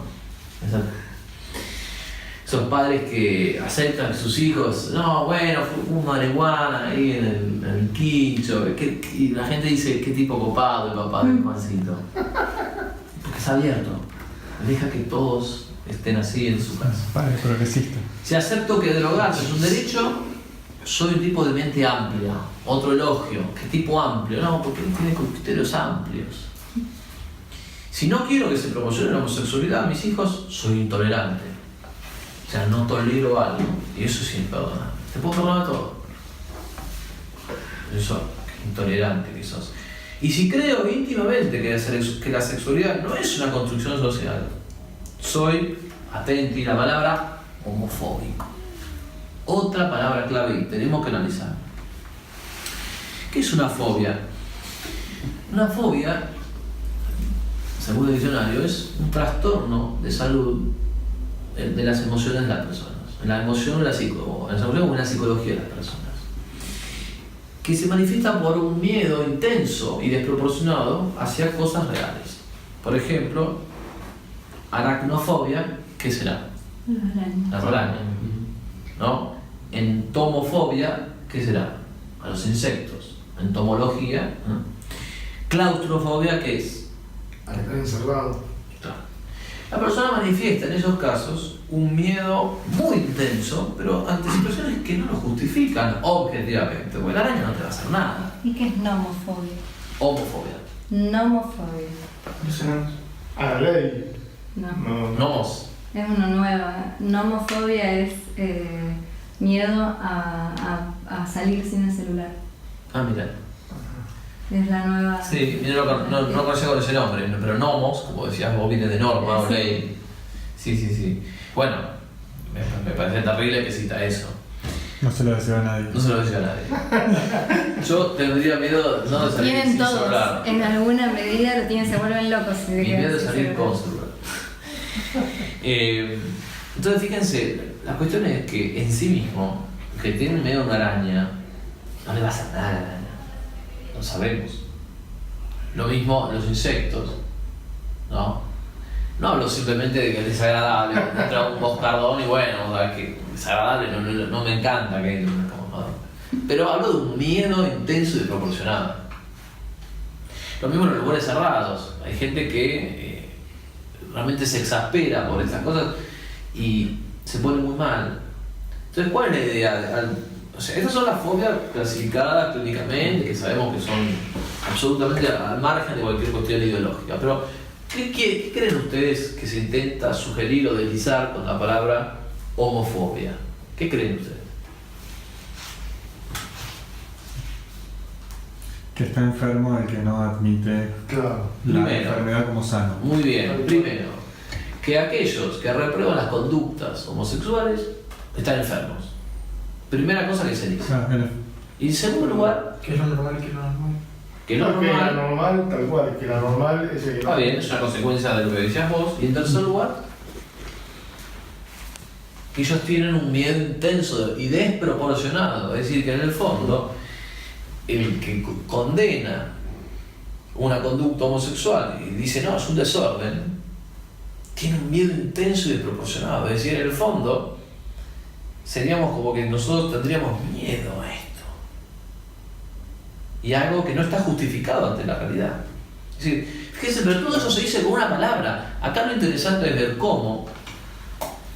Esos padres que aceptan que sus hijos, no, bueno, fue marihuana ahí en el quincho, y la gente dice, qué tipo copado el papá de Juancito. Porque es abierto, deja que todos estén así en su casa. Padre progresista. Si acepto que drogarse es un derecho, soy un tipo de mente amplia. Otro elogio, ¿qué tipo amplio? No, porque él tiene criterios amplios. Si no quiero que se promocione la homosexualidad a mis hijos, soy intolerante. O sea, no tolero algo, y eso es imperdonable. Te puedo perdonar todo. Eso, intolerante que sos. Y si creo íntimamente que la sexualidad no es una construcción social, soy, atenti la palabra, homofóbico. Otra palabra clave que tenemos que analizar. ¿Qué es una fobia? Una fobia, según el diccionario, es un trastorno de salud de las emociones de las personas. La emoción o la psicología de las personas. Que se manifiesta por un miedo intenso y desproporcionado hacia cosas reales. Por ejemplo, aracnofobia, ¿qué será? Las arañas. ¿No? Entomofobia, ¿qué será? A los insectos. Entomología. ¿No? Claustrofobia, ¿qué es? Al estar encerrado. La persona manifiesta en esos casos un miedo muy intenso, pero ante situaciones que no lo justifican objetivamente, porque la araña no te va a hacer nada. ¿Y qué es nomofobia? Homofobia. Nomofobia. A la ley. No. Nomos. Es una nueva. Nomofobia es miedo a salir sin el celular. Ah, mira. Es la nueva. Sí, no conocía con ese nombre, pero nomos, como decías vos, viene de norma o ley. Sí. Bueno, me parece terrible que cita eso. No se lo deseo a nadie. No se lo decía a nadie. Yo tendría miedo no de salir Tienen sin todos, celular. en alguna medida lo tienen, se vuelven locos. Si Mi miedo es sin salir celular. con celular. Entonces fíjense, la cuestión es que en sí mismo, que tiene miedo a una araña, no le va a hacer nada a la araña. Lo sabemos. Lo mismo los insectos, ¿no? No hablo simplemente de que es desagradable, entra un moscardón y bueno, ¿sabes qué? Desagradable, no me encanta que entre un moscardón. Pero hablo de un miedo intenso y desproporcionado. Lo mismo en los lugares cerrados. Hay gente que realmente se exaspera por estas cosas y se pone muy mal. Entonces, ¿cuál es la idea? O sea, estas son las fobias clasificadas clínicamente, que sabemos que son absolutamente al margen de cualquier cuestión ideológica. Pero, ¿qué creen ustedes que se intenta sugerir o deslizar con la palabra homofobia? ¿Qué creen ustedes? Que está enfermo el que no admite Claro. la Primero. enfermedad como sano. Muy bien. Primero, que aquellos que reprueban las conductas homosexuales están enfermos. Primera cosa que se dice. Y en segundo lugar, ¿Qué es lo normal y qué es lo normal? que lo Porque la normal, normal, tal cual, que la normal es el que está bien, es una consecuencia de lo que decías vos. Y en tercer lugar, que ellos tienen un miedo intenso y desproporcionado. Es decir, que en el fondo, el que condena una conducta homosexual y dice no, es un desorden, tiene un miedo intenso y desproporcionado. Es decir, en el fondo, seríamos como que nosotros tendríamos miedo a esto. Y algo que no está justificado ante la realidad. Es decir, fíjense, pero todo eso se dice con una palabra. Acá lo interesante es ver cómo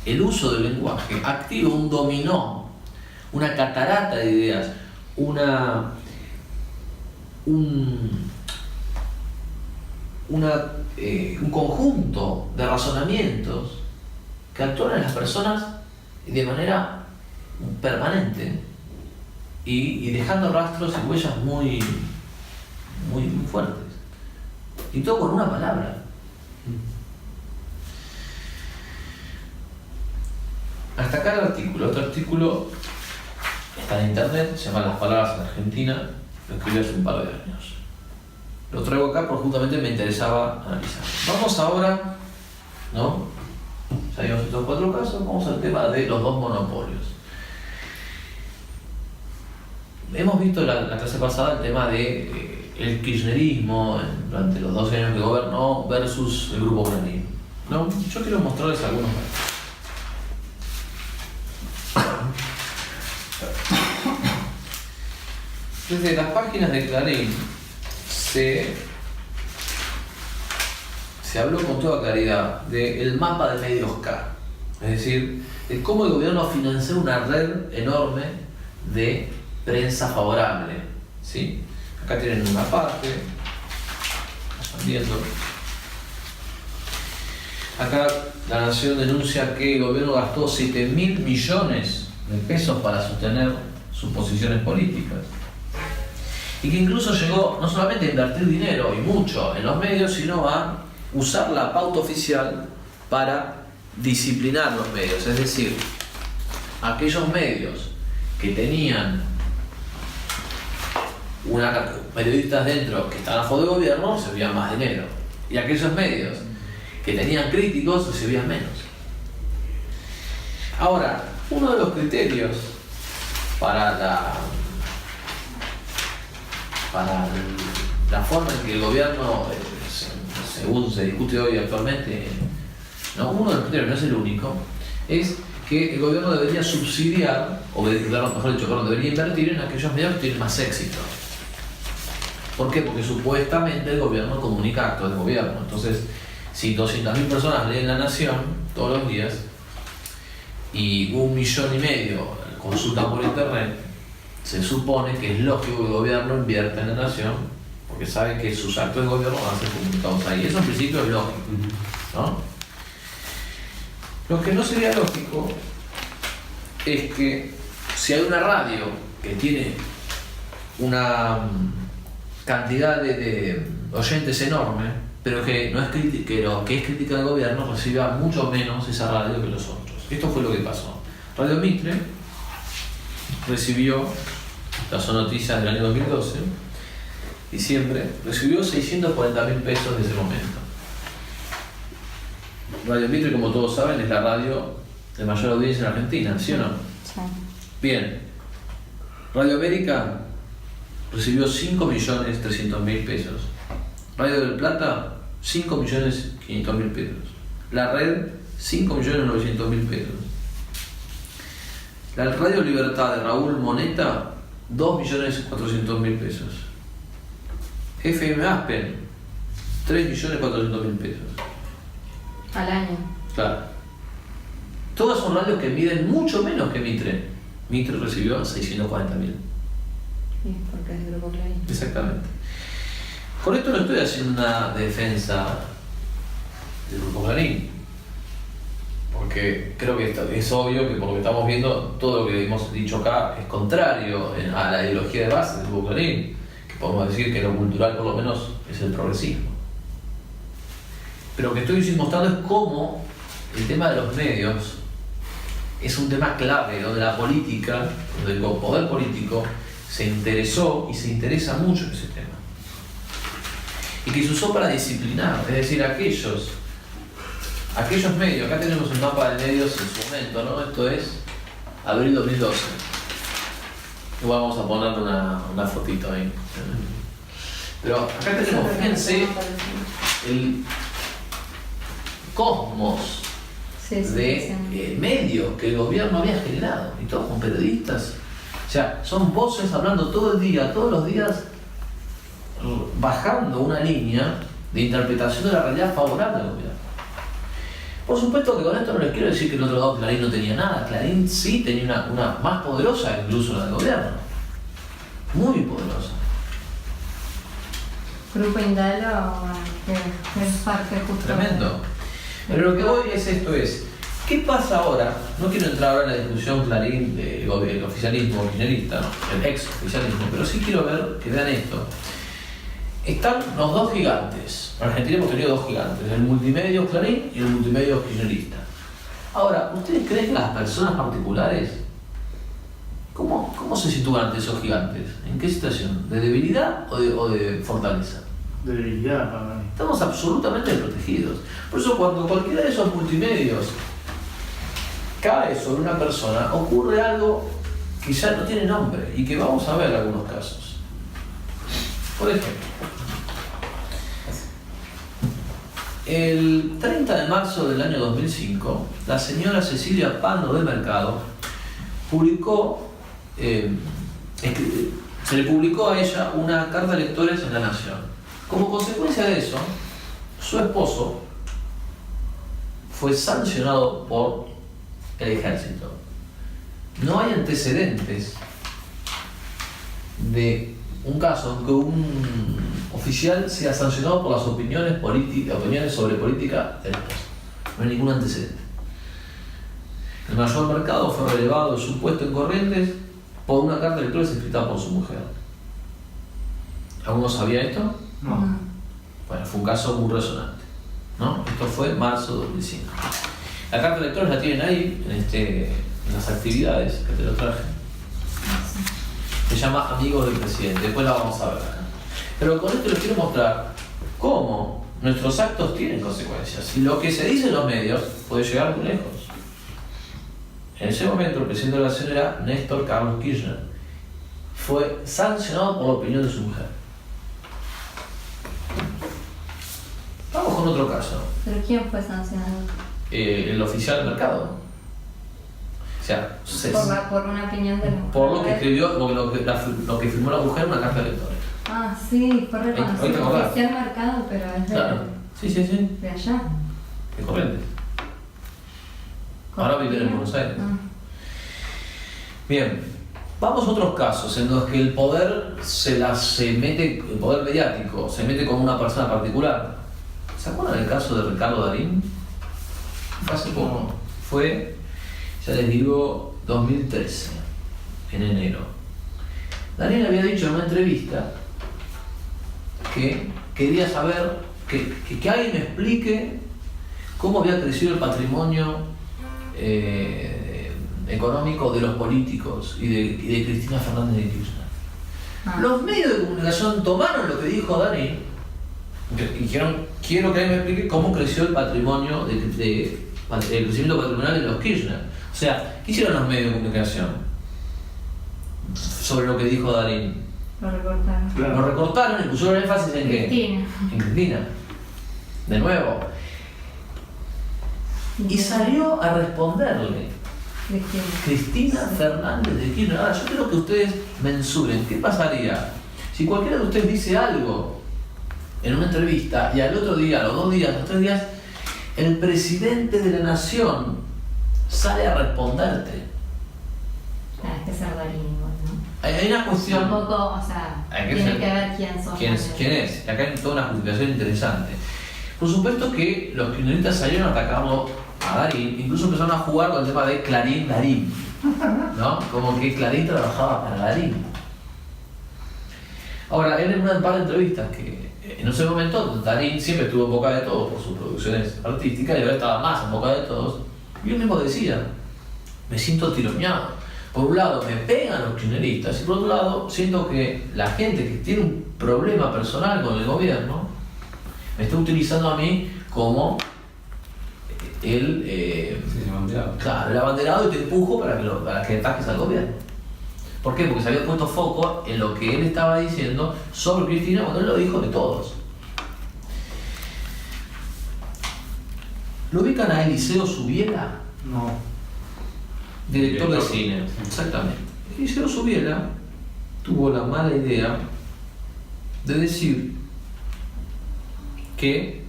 el uso del lenguaje activa un dominó, una catarata de ideas, un conjunto de razonamientos que actúan en las personas de manera permanente y dejando rastros y huellas muy fuertes. Y todo con una palabra. Hasta acá el artículo. Otro artículo está en internet, se llama Las Palabras en Argentina, lo escribí hace un par de años. Lo traigo acá porque justamente me interesaba analizar. Vamos ahora, ¿no? Ya vimos estos 4 casos, vamos al tema de los 2 monopolios. Hemos visto la clase pasada el tema de el kirchnerismo durante los 12 años que gobernó versus el grupo Clarín, ¿no? Yo quiero mostrarles algunos datos. Desde las páginas de Clarín se habló con toda claridad del mapa de medios K, es decir, de cómo el gobierno financió una red enorme de prensa favorable, ¿sí? Acá tienen una parte, están viendo. Acá La Nación denuncia que el gobierno gastó 7.000 millones de pesos para sostener sus posiciones políticas. Y que incluso llegó no solamente a invertir dinero y mucho en los medios, sino a usar la pauta oficial para disciplinar los medios. Es decir, aquellos medios que tenían periodistas dentro que estaban a favor del gobierno recibían más dinero. Y aquellos medios que tenían críticos recibían menos. Ahora, uno de los criterios para la forma en que el gobierno, según se discute hoy actualmente, ¿no? Uno de los criterios, no es el único, es que el gobierno debería subsidiar, o mejor dicho, debería invertir en aquellos medios que tienen más éxito. ¿Por qué? Porque supuestamente el gobierno comunica actos de gobierno. Entonces, si 200.000 personas leen La Nación todos los días y 1,5 millones consultan por internet, se supone que es lógico que el gobierno invierta en La Nación porque sabe que sus actos de gobierno van a ser comunicados ahí. Eso en principio es lógico, ¿no? Lo que no sería lógico es que si hay una radio que tiene una cantidad de oyentes enorme, pero que no es que es crítica del gobierno, reciba mucho menos esa radio que los otros. Esto fue lo que pasó. Radio Mitre recibió, estas son noticias del año 2012, diciembre, recibió 640.000 pesos de ese momento. Radio Mitre, como todos saben, es la radio de mayor audiencia en Argentina, ¿sí o no? Sí. Bien. Radio América recibió 5.300.000 pesos. Radio del Plata, 5.500.000 pesos. La Red, 5.900.000 pesos. La Radio Libertad de Raúl Moneta, 2.400.000 pesos. FM Aspen, 3.400.000 pesos. Al año. Claro. Todas son radios que miden mucho menos que Mitre. Mitre recibió 640.000. Sí, porque es Grupo Clarín. Exactamente. Con esto no estoy haciendo una defensa del Grupo Clarín, porque creo que es obvio que por lo que estamos viendo, todo lo que hemos dicho acá es contrario a la ideología de base del Grupo Clarín, que podemos decir que lo cultural por lo menos es el progresismo. Pero lo que estoy mostrando es cómo el tema de los medios es un tema clave, donde la política, donde el poder político se interesó y se interesa mucho en ese tema. Y que se usó para disciplinar, es decir, aquellos medios, acá tenemos un mapa de medios en su momento, ¿no? Esto es abril 2012. Igual vamos a poner una fotito ahí. Pero acá tenemos, fíjense, el cosmos de medios que el gobierno había generado, y todos con periodistas. O sea, son voces hablando todo el día, todos los días, bajando una línea de interpretación de la realidad favorable al gobierno. Por supuesto que con esto no les quiero decir que en otro lado Clarín no tenía nada. Clarín sí tenía una más poderosa incluso la del gobierno. Muy poderosa. Grupo Indalo, bueno, que es parte justo. Tremendo. Pero lo que voy es esto es, ¿qué pasa ahora? No quiero entrar ahora en la discusión Clarín del oficialismo kirchnerista, ¿no? El ex oficialismo, pero sí quiero ver que vean esto. Están los dos gigantes. En Argentina hemos tenido dos gigantes, el multimedio Clarín y el multimedio kirchnerista. Ahora, ¿ustedes creen que las personas particulares, cómo se sitúan ante esos gigantes? ¿En qué situación? ¿De debilidad o de fortaleza? De debilidad para mí. Estamos absolutamente protegidos. Por eso cuando cualquiera de esos multimedios cae sobre una persona, ocurre algo que ya no tiene nombre y que vamos a ver en algunos casos. Por ejemplo, el 30 de marzo del año 2005, la señora Cecilia Pando de Mercado publicó, se le publicó a ella una carta de lectores en La Nación. Como consecuencia de eso, su esposo fue sancionado por el ejército. No hay antecedentes de un caso en que un oficial sea sancionado por las opiniones sobre política del esposo. No hay ningún antecedente. El mayor Mercado fue relevado de su puesto en Corrientes por una carta de lectores escrita por su mujer. ¿Alguno sabía esto? No. Bueno, fue un caso muy resonante, ¿no? Esto fue en marzo de 2005. La carta de lectores la tienen ahí, en las actividades que te lo traje. Se llama Amigos del Presidente, después la vamos a ver acá. Pero con esto les quiero mostrar cómo nuestros actos tienen consecuencias. Y lo que se dice en los medios puede llegar muy lejos. En ese momento el presidente de la Nación era Néstor Carlos Kirchner. Fue sancionado por la opinión de su mujer. Vamos con otro caso. ¿Pero quién fue sancionado? El oficial del Mercado. O sea, Por una opinión de la mujer. por lo que escribió, lo que firmó la mujer en una carta de lectores. Ah, sí, fue Ahí te reconocido. acordás. Oficial Mercado, pero es de, Claro. Sí. de allá. De Corrientes. Ahora viven en Buenos Aires. Ah. Bien, vamos a otros casos en los que el poder el poder mediático se mete con una persona particular. ¿Se acuerdan del caso de Ricardo Darín? Fue hace poco. Fue, ya les digo, 2013, en enero. Darín había dicho en una entrevista que quería saber, que alguien me explique cómo había crecido el patrimonio económico de los políticos y de Cristina Fernández de Kirchner. Ah. Los medios de comunicación tomaron lo que dijo Darín y dijeron, quiero que alguien me explique cómo creció el patrimonio, el crecimiento patrimonial de los Kirchner. O sea, ¿qué hicieron los medios de comunicación sobre lo que dijo Darín? Lo recortaron. Claro. Lo recortaron y pusieron énfasis en qué? Cristina. En Cristina. De nuevo. Y salió a responderle Cristina Fernández de Kirchner. Ahora, yo quiero que ustedes mensuren qué pasaría si cualquiera de ustedes dice algo en una entrevista y al otro día, a los 2 días, a los 3 días, el presidente de la nación sale a responderte. Ah, es que ser Darín igual, ¿no? Hay una cuestión. Tampoco, o sea, Hay que tiene ser- que ver quién sos. ¿Quién es? Y acá hay toda una justificación interesante. Por supuesto que los kirchneristas salieron a atacarlo a Darín, incluso empezaron a jugar con el tema de Clarín-Darín, ¿no? Como que Clarín trabajaba para Darín. Ahora, él en una par de entrevistas que en ese momento Darín siempre estuvo en boca de todos por sus producciones artísticas y ahora estaba más en boca de todos. Y él mismo decía, me siento tironeado. Por un lado me pegan los kirchneristas y por otro lado siento que la gente que tiene un problema personal con el gobierno me está utilizando a mí como el abanderado. Claro, el abanderado y te empujo para que ataques al gobierno. ¿Por qué? Porque se había puesto foco en lo que él estaba diciendo sobre Cristina cuando él lo dijo de todos. ¿Lo ubican a Eliseo Subiela? No. Director de cine. Exactamente. Eliseo Subiela tuvo la mala idea de decir que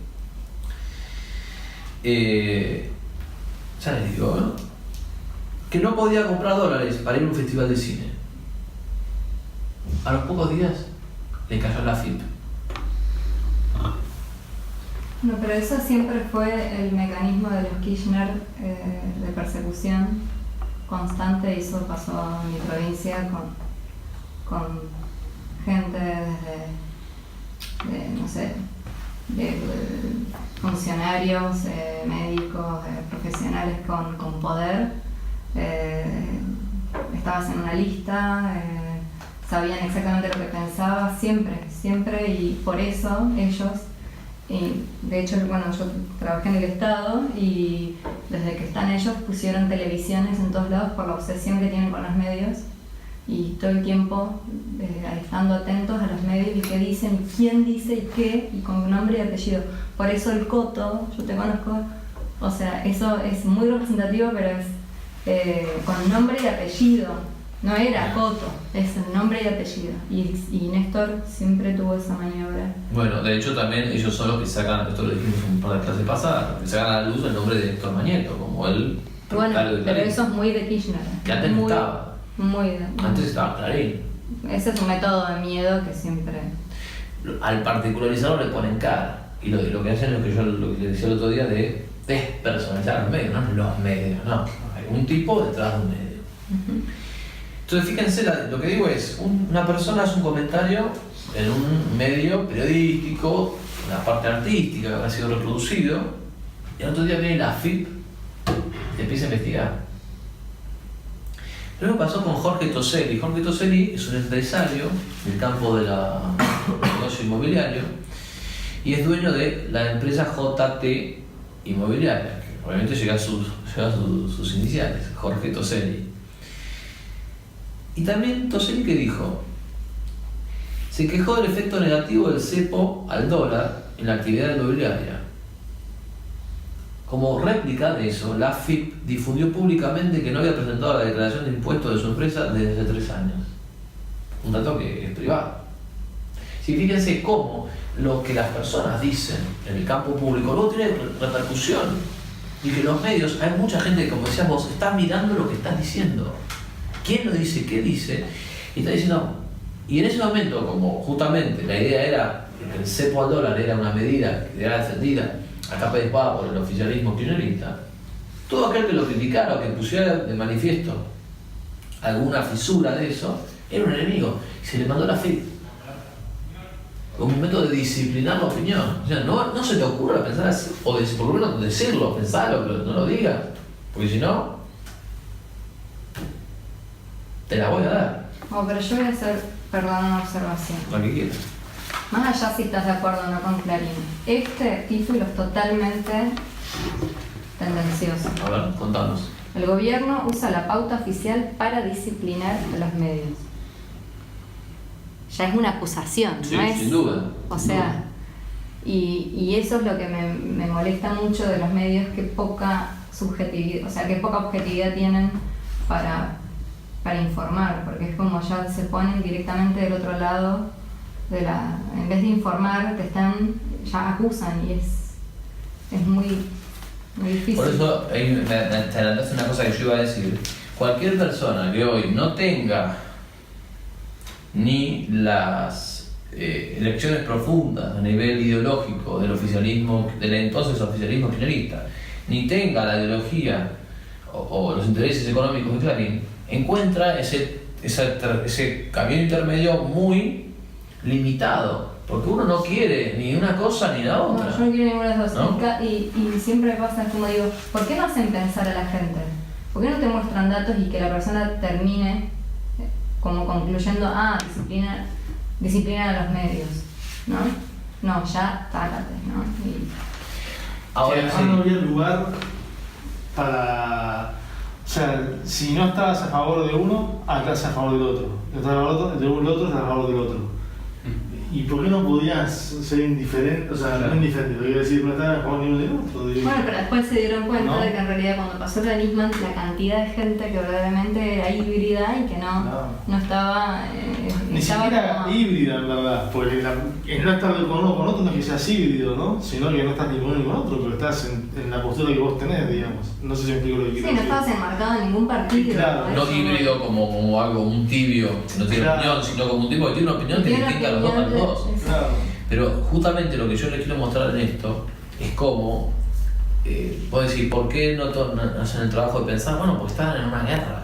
ya les digo, ¿no? Que no podía comprar dólares para ir a un festival de cine. A los pocos días le cayó la FIP. No, pero eso siempre fue el mecanismo de los Kirchner de persecución constante, y eso pasó en mi provincia con gente desde, no sé, de funcionarios, médicos, profesionales con poder. Estabas en una lista, sabían exactamente lo que pensabas, siempre, y por eso ellos, y de hecho, bueno, yo trabajé en el Estado y desde que están ellos pusieron televisiones en todos lados por la obsesión que tienen con los medios, y todo el tiempo estando atentos a los medios y qué dicen, y quién dice y qué, y con nombre y apellido. Por eso el Coto, yo te conozco, o sea, eso es muy representativo, pero es con nombre y apellido. No era Coto, es el nombre y apellido. Y Néstor siempre tuvo esa maniobra. Bueno, de hecho también ellos son los que sacan, esto lo dijimos un par de clases pasadas, que sacan a la luz el nombre de Héctor Mañeto, como él. Bueno, pero eso es muy de Kirchner. Que antes no estaba. Muy de. Antes estaba Clarín. Ese es un método de miedo que siempre. Al particularizarlo le ponen cara. Y lo que hacen es lo que le decía el otro día de despersonalizar los medios, no los medios, no. Hay un tipo detrás de un medio. Entonces fíjense, lo que digo es, una persona hace un comentario en un medio periodístico, una parte artística que ha sido reproducido, y el otro día viene la FIP y empieza a investigar. Lo mismo pasó con Jorge Toselli. Jorge Toselli es un empresario del campo del negocio inmobiliario y es dueño de la empresa JT Inmobiliaria, que obviamente lleva sus iniciales, Jorge Toselli. Y también Toselli, que dijo, se quejó del efecto negativo del cepo al dólar en la actividad inmobiliaria. Como réplica de eso, la AFIP difundió públicamente que no había presentado la declaración de impuestos de su empresa desde hace 3 años. Un dato que es privado. Si fíjense cómo lo que las personas dicen en el campo público luego tiene repercusión, y que los medios, hay mucha gente, como decías vos, está mirando lo que estás diciendo. ¿Quién lo dice? ¿Qué dice? Y está diciendo, y en ese momento, como justamente la idea era que el cepo al dólar era una medida que era defendida a capa de espada por el oficialismo kirchnerista, todo aquel que lo criticara o que pusiera de manifiesto alguna fisura de eso, era un enemigo. Y se le mandó la FIP como un método de disciplinar la opinión. O sea, no se te ocurra pensar así, o por lo menos decirlo, pensarlo, pero no lo digas, porque si no, te la voy a dar. Oh, pero yo voy a hacer, perdón, una observación. Lo que quieras. Más allá si estás de acuerdo o no con Clarín, este título es totalmente tendencioso. A ver, contanos. El gobierno usa la pauta oficial para disciplinar a los medios. Ya es una acusación, Sí, ¿no es? sin duda. O sea, y eso es lo que me molesta mucho de los medios, que poca subjetividad, o sea, que poca objetividad tienen para informar, porque es como ya se ponen directamente del otro lado en vez de informar, ya acusan, y es muy difícil. Por eso te adelantaste una cosa que yo iba a decir. Cualquier persona que hoy no tenga ni las elecciones profundas a nivel ideológico del oficialismo, del entonces oficialismo kirchnerista, ni tenga la ideología o los intereses económicos de Clarín, encuentra ese camino intermedio muy limitado. porque uno no quiere ni una cosa ni la No, otra. yo no quiero ninguna de las dos. ¿No? Y siempre pasa, es como digo, ¿por qué no hacen pensar a la gente? ¿Por qué no te muestran datos y que la persona termine como concluyendo, disciplina a los medios, ¿no? No, ya, tácate, ¿no? Ahora que sí. además no había lugar para... O sea, si no estabas a favor de uno, estás a favor del otro. Si estás a favor del otro, estás a favor del otro. ¿Y por qué no podías ser indiferente? O sea, no indiferente, quiero decir, no estar a favor ni uno del otro. Digo. Bueno, pero después se dieron cuenta ¿No? de que en realidad cuando pasó la Nisman, la cantidad de gente que verdaderamente era híbrida y que no estaba... Ni estaba siquiera como- híbrida, en verdad, porque el no estar con uno con otro no es que seas híbrido, ¿no? Sino que no estás ni con uno ni con otro, pero estás en la postura que vos tenés, digamos. No sé si me explico lo que Sí, quiero no decir. estabas enmarcado en ningún partido. Claro. No Eso híbrido como algo, un tibio que no tiene Claro. opinión, sino como un tipo que tiene una opinión que Tiene distingue a los opinión de- dos. Claro. Pero justamente lo que yo les quiero mostrar en esto es cómo, puedo decir, ¿por qué no hacen el trabajo de pensar? Bueno, porque estaban en una guerra.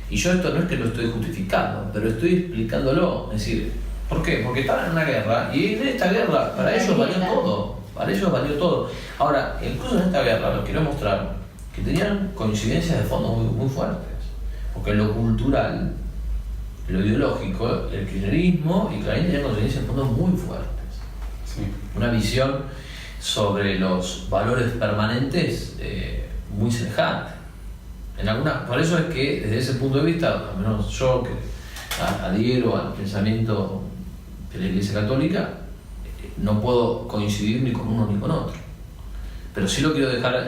Y yo esto no es que lo estoy justificando, pero estoy explicándolo. Es decir, ¿por qué? Porque estaban en una guerra y en esta guerra para ellos valió todo. Para ellos valió todo. Ahora, incluso en esta guerra, lo quiero mostrar, que tenían coincidencias de fondo muy fuertes. Porque en lo cultural, lo ideológico, el kirchnerismo y Clarín tenían coincidencias de fondo muy fuertes. Sí. Una visión sobre los valores permanentes muy semejante. Por eso es que desde ese punto de vista, al menos yo que adhiero al pensamiento de la Iglesia Católica, no puedo coincidir ni con uno ni con otro. Pero sí lo quiero dejar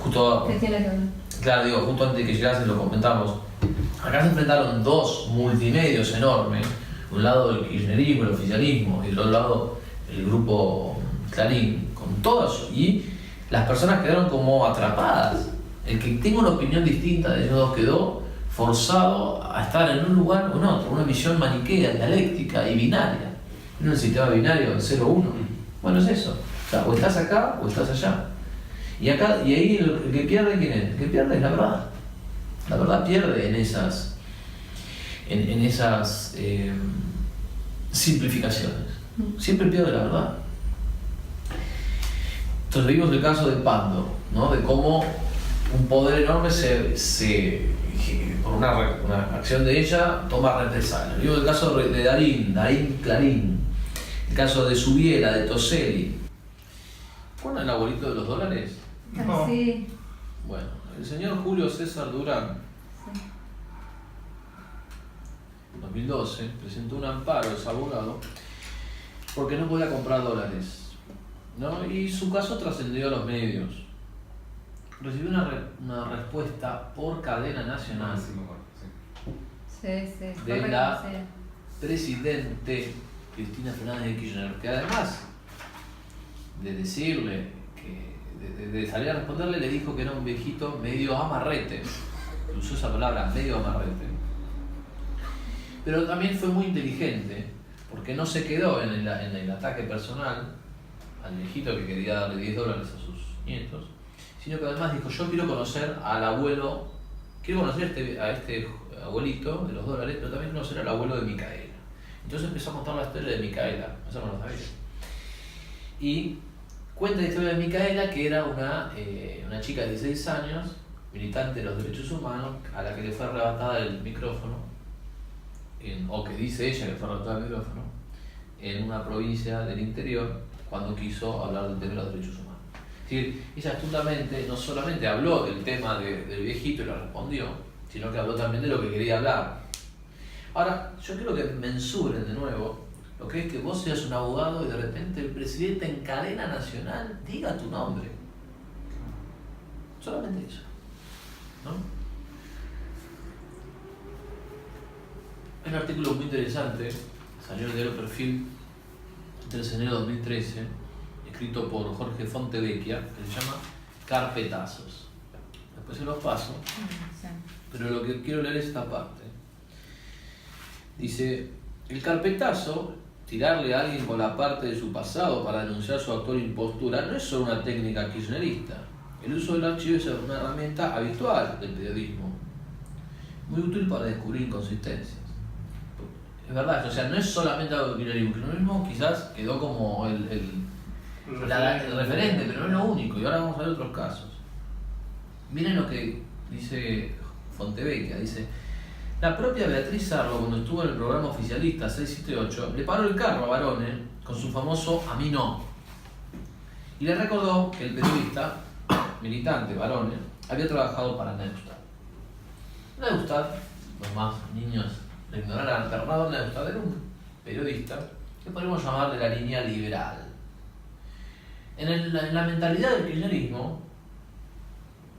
justo, ¿Qué tiene que ver? claro, digo, justo antes de que llegasen lo comentamos. Acá se enfrentaron dos multimedios enormes, un lado el kirchnerismo, el oficialismo, y del otro lado el grupo Clarín, con todos, y las personas quedaron como atrapadas. El que tenga una opinión distinta de ellos dos quedó forzado a estar en un lugar o en otro, una visión maniquea, dialéctica y binaria. No el sistema binario 0-1. Bueno, es eso. O sea, o estás acá o estás allá. Y ahí el que pierde, ¿quién es? El que pierde es la verdad. La verdad pierde en esas simplificaciones. Siempre pierde la verdad. Entonces vimos el caso de Pando, ¿no? De cómo un poder enorme por una acción de ella toma represalias. Vimos el caso de Darín Clarín, el caso de Subiela, de Toselli. ¿Cuál el abuelito de los dólares? No. Sí. Bueno, el señor Julio César Durán, en 2012, presentó un amparo a ese abogado porque no podía comprar dólares, ¿no? Y su caso trascendió a los medios. Recibió una respuesta por cadena nacional Sí, me acuerdo, sí. Sí, de fue la reconocida. presidente Cristina Fernández de Kirchner, que además de decirle de salir a responderle, le dijo que era un viejito medio amarrete, usó esa palabra, medio amarrete, pero también fue muy inteligente porque no se quedó en el ataque personal al viejito que quería darle $10 a sus nietos, sino que además dijo: yo quiero conocer al abuelo, quiero conocer a este abuelito de los dólares, pero también conocer al abuelo de Micaela. Entonces empezó a contar la historia de Micaela, eso no lo sabía. Y cuenta la historia de Micaela, que era una chica de 16 años, militante de los derechos humanos, a la que le fue arrebatada el micrófono, o que dice ella que fue arrebatada el micrófono, en una provincia del interior, cuando quiso hablar del tema de los derechos humanos. Es decir, ella astutamente no solamente habló del tema del viejito y lo respondió, sino que habló también de lo que quería hablar. Ahora, yo quiero que mensuren de nuevo lo que es que vos seas un abogado y de repente el presidente en cadena nacional diga tu nombre. Solamente eso, ¿no? Hay un artículo muy interesante, salió en el diario Perfil, 13 de enero de 2013, escrito por Jorge Fontevecchia, que se llama Carpetazos. Después se los paso, Sí. pero lo que quiero leer es esta parte. Dice: el carpetazo, tirarle a alguien con la parte de su pasado para denunciar su actual impostura, no es solo una técnica kirchnerista. El uso del archivo es una herramienta habitual del periodismo, muy útil para descubrir inconsistencias. es verdad, o sea, no es solamente algo de kirchnerismo. El kirchnerismo quizás quedó como el referente, pero no es lo único, y ahora vamos a ver otros casos. Miren lo que dice Fontevecchia, dice: la propia Beatriz Sarlo, cuando estuvo en el programa oficialista 678, le paró el carro a Barone con su famoso "a mí no", y le recordó que el periodista militante Barone había trabajado para Neustadt. Neustadt, los más niños lo ignorarán, Bernardo Neustadt era un periodista que podemos llamar de la línea liberal. En la mentalidad del kirchnerismo,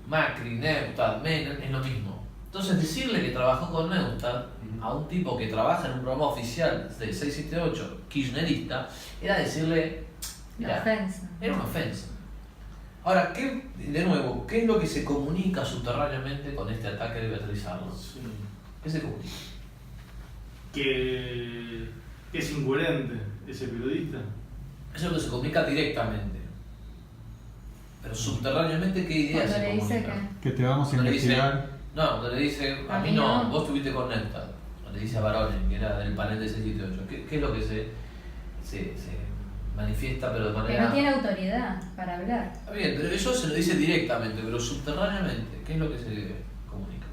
Macri, Neustadt, Menem es lo mismo. Entonces decirle que trabajó con Neustadt a un tipo que trabaja en un programa oficial de 678 kirchnerista era decirle, La ofensa. era una ofensa. Ahora, de nuevo, ¿qué es lo que se comunica subterráneamente con este ataque de Beatriz Sarlo? Sí. ¿Qué se comunica? Que es incoherente ese periodista. Eso es lo que se comunica directamente. Pero subterráneamente, ¿qué idea Cuando se le dice comunica? Que te vamos a Cuando le dice, investigar. no, cuando le dice, a mí no, vos estuviste con Neustadt. Cuando le dice a Barone, que era del panel de 678. ¿Qué es lo que se manifiesta, pero de Que manera... no tiene autoridad para hablar. Está bien, pero eso se lo dice directamente, pero subterráneamente, ¿qué es lo que se comunica?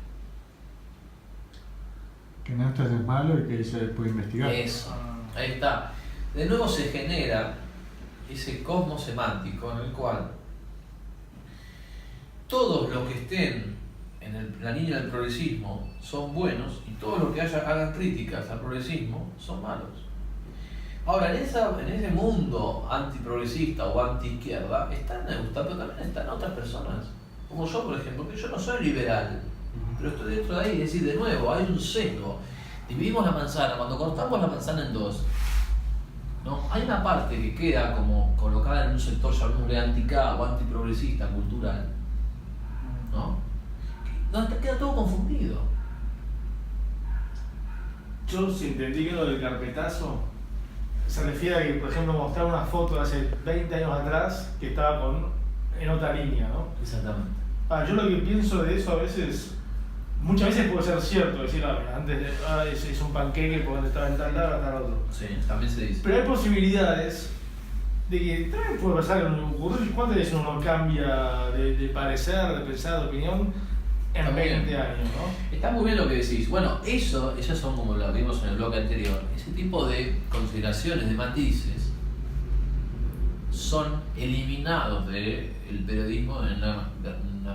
Que Neustadt es malo y que se puede investigar. Eso, ahí está. De nuevo se genera ese cosmos semántico en el cual todos los que estén en la línea del progresismo son buenos y todos los que hagan críticas al progresismo son malos. Ahora, en ese mundo antiprogresista o antiizquierda está Neustadt, pero también están otras personas, como yo, por ejemplo, que yo no soy liberal, pero estoy dentro de ahí. Es decir, de nuevo, hay un sesgo. Dividimos la manzana, cuando cortamos la manzana en dos, ¿no? Hay una parte que queda como colocada en un sector llamémosle anti-K o antiprogresista cultural, ¿no? Donde queda todo confundido. Yo, si entendí que lo del carpetazo se refiere a que, por ejemplo, mostrar una foto de hace 20 años atrás que estaba en otra línea, ¿no? Exactamente. Yo lo que pienso de eso a veces, muchas veces puede ser cierto, decir, antes es un panqueque porque estaba en tal lado, tal otro. Sí, también se dice. Pero hay posibilidades de que también puede pasar que no ocurrir. ¿Cuántas veces uno cambia de parecer, de pensar, de opinión en Está muy 20 bien. años, ¿no? Está muy bien lo que decís. Bueno, esas son como lo vimos en el bloque anterior. Ese tipo de consideraciones, de matices, son eliminados del periodismo en una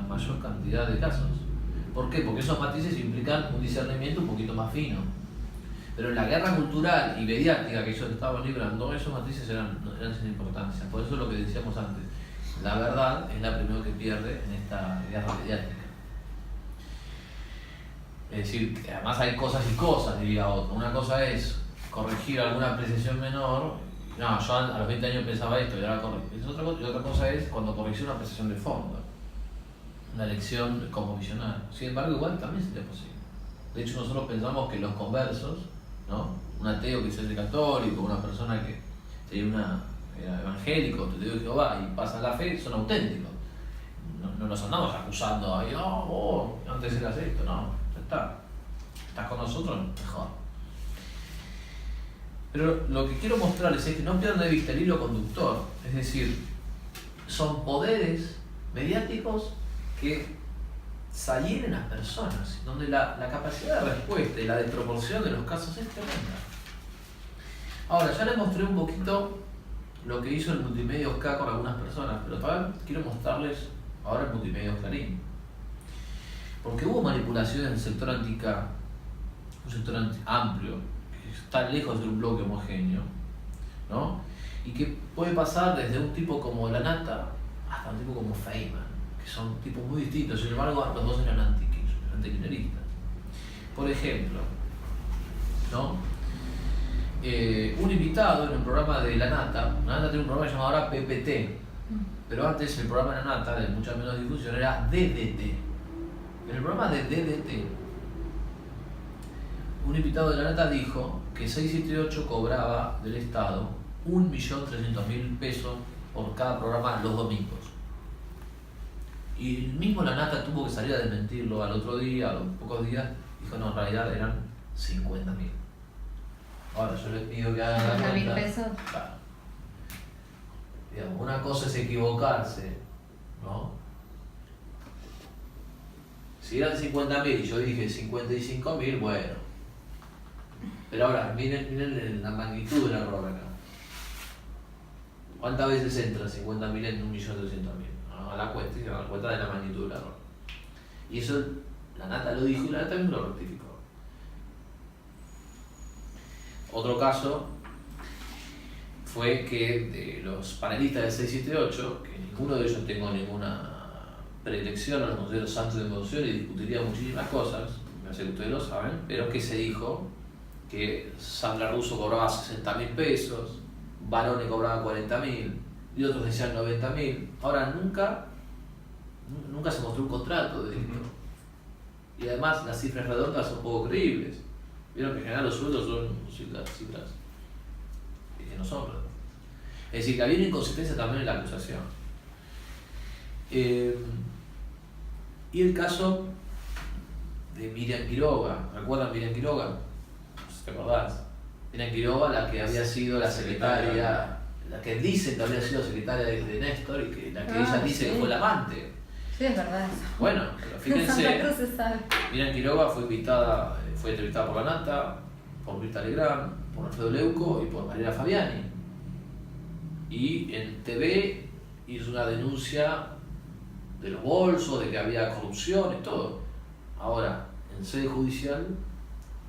mayor cantidad de casos. ¿Por qué? Porque esos matices implican un discernimiento un poquito más fino. Pero en la guerra cultural y mediática que ellos estaban librando, esos matices eran sin importancia. Por eso es lo que decíamos antes. La verdad es la primera que pierde en esta guerra mediática. Es decir, que además hay cosas y cosas, diría otro. Una cosa es corregir alguna apreciación menor. No, yo a los 20 años pensaba esto y ahora corrijo. Y otra cosa es cuando corrigí una apreciación de fondo. Una elección como visionario. Sin embargo, igual también sería posible. De hecho, nosotros pensamos que los conversos, ¿no? Un ateo que se hace católico, una persona que sería evangélico, te digo Jehová y pasa la fe, son auténticos. No nos andamos acusando ahí, antes eras esto, no. Estás con nosotros, mejor. Pero lo que quiero mostrarles es que no pierdan de vista el hilo conductor, es decir, son poderes mediáticos que salieron a las personas, donde la capacidad de respuesta y la desproporción de los casos es tremenda. Ahora, ya les mostré un poquito lo que hizo el Multimedios K con algunas personas, pero todavía quiero mostrarles ahora el Multimedios Clarín. Porque hubo manipulación en el sector anti-K, un sector amplio, que está lejos de un bloque homogéneo, ¿no? Y que puede pasar desde un tipo como Lanata hasta un tipo como Feynman, que son tipos muy distintos, sin embargo los dos eran antikirchneristas. Por ejemplo, ¿no? Un invitado en un programa de Lanata tiene un programa llamado ahora PPT, pero antes el programa de Lanata, de mucha menos difusión, era DDT. En el programa de DDT, un invitado de Lanata dijo que 678 cobraba del Estado 1.300.000 pesos por cada programa los domingos. Y el mismo Lanata tuvo que salir a desmentirlo al otro día, a los pocos días, dijo no, en realidad eran 50.000. Ahora yo les pido que hagan la 50.000 cuenta. pesos. Claro. Digamos, una cosa es equivocarse, ¿no? Si eran 50.000 y yo dije 55.000, bueno. Pero ahora, miren la magnitud del error acá. ¿Cuántas veces entra 50.000 en 1.200.000? A la cuenta, y se dan cuenta de la magnitud del error. Y eso, la Nata lo dijo y la Nata mismo lo rectificó. Otro caso fue que de los panelistas del 678, que ninguno de ellos tengo ninguna predilección, los considero santos de devoción y discutiría muchísimas cosas, me parece que ustedes lo saben, pero que se dijo que Sandra Russo cobraba 60.000 pesos, Barone cobraba 40.000 y otros decían 90.000. Ahora nunca se mostró un contrato de esto. Y además las cifras redondas son poco creíbles. Vieron que en general los sueldos son cifras que no son redondas. Es decir, que había una inconsistencia también en la acusación. Y el caso de Miriam Quiroga, ¿recuerdan Miriam Quiroga? ¿Te acordás? Miriam Quiroga, la que había sido la secretaria, la que dice que había sido secretaria de Néstor y que la que ella dice que fue la amante. Sí, es verdad eso. Bueno, pero En Santa fíjense, Cruz se sabe. Miriam Quiroga fue entrevistada por la Nata, por Mirta Legrand, por Alfredo Leuco y por Mariela Fabiani. Y en TV hizo una denuncia de los bolsos, de que había corrupción y todo. Ahora, en sede judicial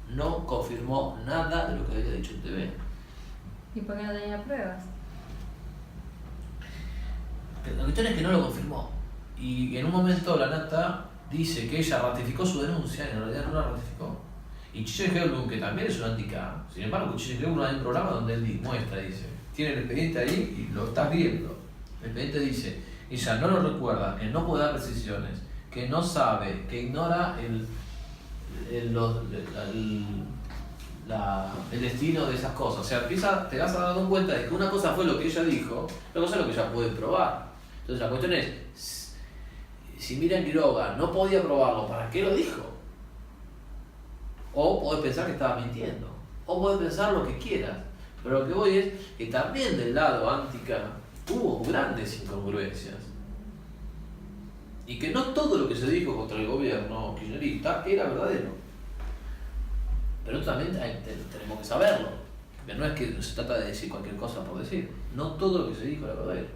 no confirmó nada de lo que había dicho en TV. ¿Y por qué no tenía pruebas? Pero la cuestión es que no lo confirmó. Y en un momento la Nata dice que ella ratificó su denuncia, y en realidad no la ratificó. Y Chiche Heublum, que también es un anti-K, sin embargo, Chiche Heublum hay un programa donde él muestra, dice, tiene el expediente ahí y lo estás viendo. El expediente dice, ella no lo recuerda, que no puede dar precisiones, que no sabe, que ignora el destino de esas cosas. O sea, te vas dando cuenta de que una cosa fue lo que ella dijo, otra cosa es lo que ella puede probar. Entonces la cuestión es, si Miriam Quiroga no podía probarlo, ¿para qué lo dijo? O podés pensar que estaba mintiendo, o podés pensar lo que quieras, pero lo que voy es que también del lado antica hubo grandes incongruencias y que no todo lo que se dijo contra el gobierno kirchnerista era verdadero. Pero también tenemos que saberlo, porque no es que se trata de decir cualquier cosa por decir, no todo lo que se dijo era verdadero.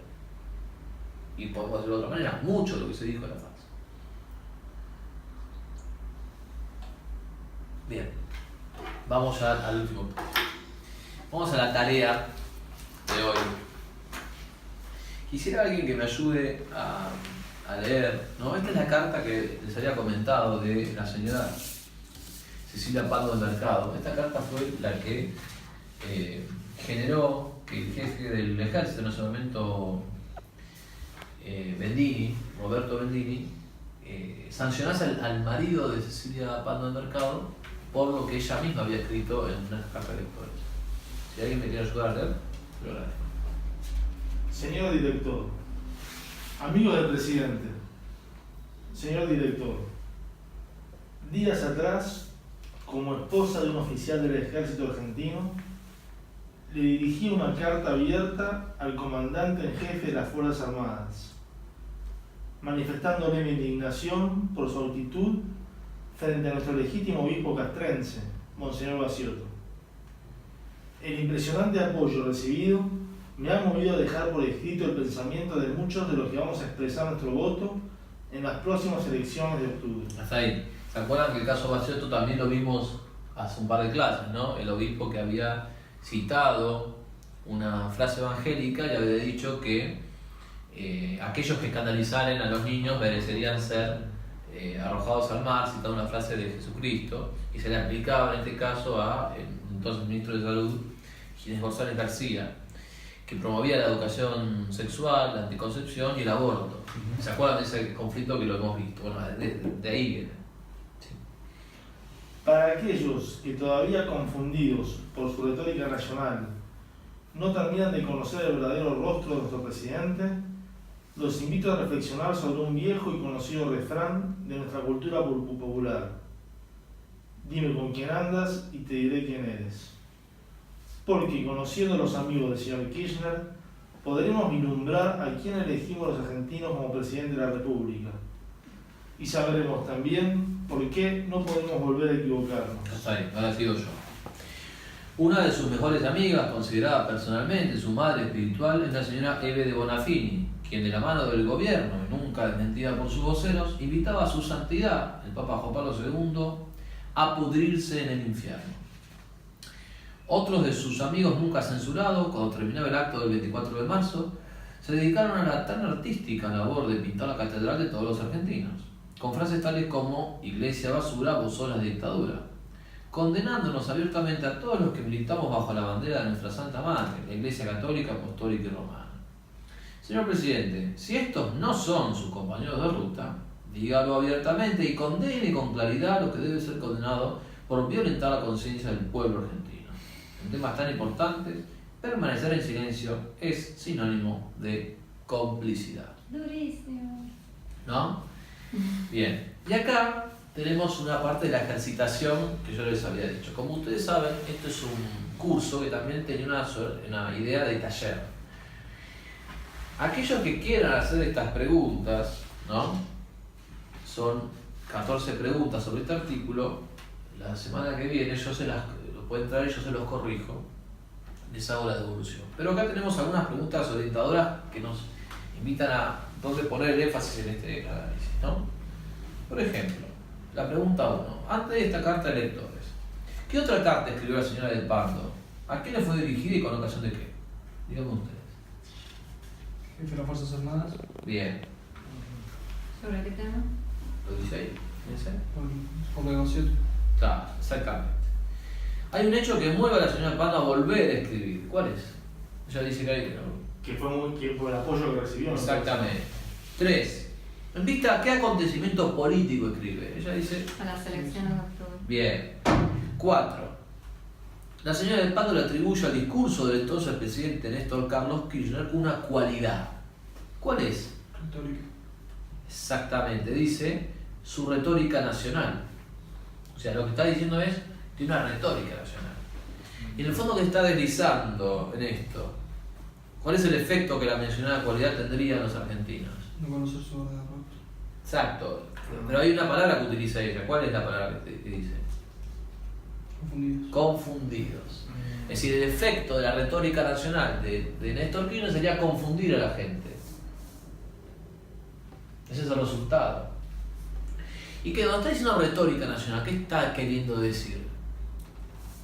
Y podemos decirlo de otra manera, mucho de lo que se dijo era falso. Bien, vamos ya al último punto. Vamos a la tarea de hoy. Quisiera alguien que me ayude a leer, ¿no? Esta es la carta que les había comentado de la señora Cecilia Pando del Mercado. Esta carta fue la que generó que el jefe del ejército en ese momento, Bendini, Roberto Bendini, sancionase al marido de Cecilia Pando del Mercado por lo que ella misma había escrito en una carta de lectores. Si alguien me quiere ayudar a leer, lo agradezco. Señor director, amigo del presidente, señor director, días atrás, como esposa de un oficial del ejército argentino, le dirigí una carta abierta al comandante en jefe de las Fuerzas Armadas, manifestándole mi indignación por su actitud frente a nuestro legítimo obispo castrense, Monseñor Baciotto. El impresionante apoyo recibido me ha movido a dejar por escrito el pensamiento de muchos de los que vamos a expresar nuestro voto en las próximas elecciones de octubre. Hasta ahí. ¿Se acuerdan que el caso Baciotto también lo vimos hace un par de clases, ¿no? El obispo que había citado una frase evangélica y había dicho que aquellos que escandalizaren a los niños merecerían ser arrojados al mar, citando una frase de Jesucristo, y se le aplicaba en este caso a entonces ministro de Salud, Ginés González García, que promovía la educación sexual, la anticoncepción y el aborto. ¿Se acuerdan de ese conflicto que lo hemos visto? Bueno, de ahí viene. Sí. Para aquellos que todavía confundidos por su retórica racional no terminan de conocer el verdadero rostro de nuestro presidente, los invito a reflexionar sobre un viejo y conocido refrán de nuestra cultura popular. Dime con quién andas y te diré quién eres. porque conociendo a los amigos del señor Kirchner, podremos vislumbrar a quién elegimos los argentinos como presidente de la República. Y sabremos también por qué no podemos volver a equivocarnos. Está ahí, ahora sigo yo. Una de sus mejores amigas, considerada personalmente su madre espiritual, es la señora Eve de Bonafini, quien de la mano del gobierno, y nunca desmentida por sus voceros, invitaba a su santidad, el Papa Juan Pablo II, a pudrirse en el infierno. Otros de sus amigos nunca censurados, cuando terminaba el acto del 24 de marzo, se dedicaron a la tan artística labor de pintar la catedral de todos los argentinos, con frases tales como "Iglesia basura, vos sos la dictadura", condenándonos abiertamente a todos los que militamos bajo la bandera de nuestra Santa Madre, la Iglesia Católica, Apostólica y Romana. Señor Presidente, si estos no son sus compañeros de ruta, dígalo abiertamente y condene con claridad lo que debe ser condenado por violentar la conciencia del pueblo argentino. En temas tan importantes, permanecer en silencio es sinónimo de complicidad. Durísimo. ¿No? Bien. Y acá tenemos una parte de la ejercitación que yo les había dicho. Como ustedes saben, esto es un curso que también tenía una idea de taller. Aquellos que quieran hacer estas preguntas, ¿no? Son 14 preguntas sobre este artículo. La semana que viene yo se las lo pueden traer y yo se los corrijo. Les hago la devolución. Pero acá tenemos algunas preguntas orientadoras que nos invitan a dónde poner el énfasis en este análisis, ¿no? Por ejemplo, la pregunta 1. Antes de esta carta de electores, ¿qué otra carta escribió la señora del Pardo? ¿A quién le fue dirigida y con ocasión de qué? Díganme ustedes. Jefe de las Fuerzas Armadas. Bien. ¿Sobre qué tema? ¿Lo dice ahí? ¿Ese? Por la negociación. Claro, exactamente. Hay un hecho que mueve a la señora Pardo a volver a escribir. ¿Cuál es? Ella dice que hay que no. Que fue el apoyo que recibió. ¿no? Exactamente. 3. En vista a qué acontecimiento político escribe. Ella dice. A las elecciones de octubre. Bien. 4. La señora del Pando le atribuye al discurso del entonces presidente Néstor Carlos Kirchner una cualidad. ¿Cuál es? Retórica. Exactamente, dice su retórica nacional. O sea, lo que está diciendo es, tiene una retórica nacional. Y en el fondo, ¿qué está deslizando en esto? ¿Cuál es el efecto que la mencionada cualidad tendría en los argentinos? No conocer su verdad rostro. Exacto, pero hay una palabra que utiliza ella. ¿Cuál es la palabra que dice? Confundidos. Confundidos. Es decir, el efecto de la retórica nacional de Néstor Kirchner sería confundir a la gente. Ese es el resultado. Y que cuando está diciendo retórica nacional, ¿qué está queriendo decir?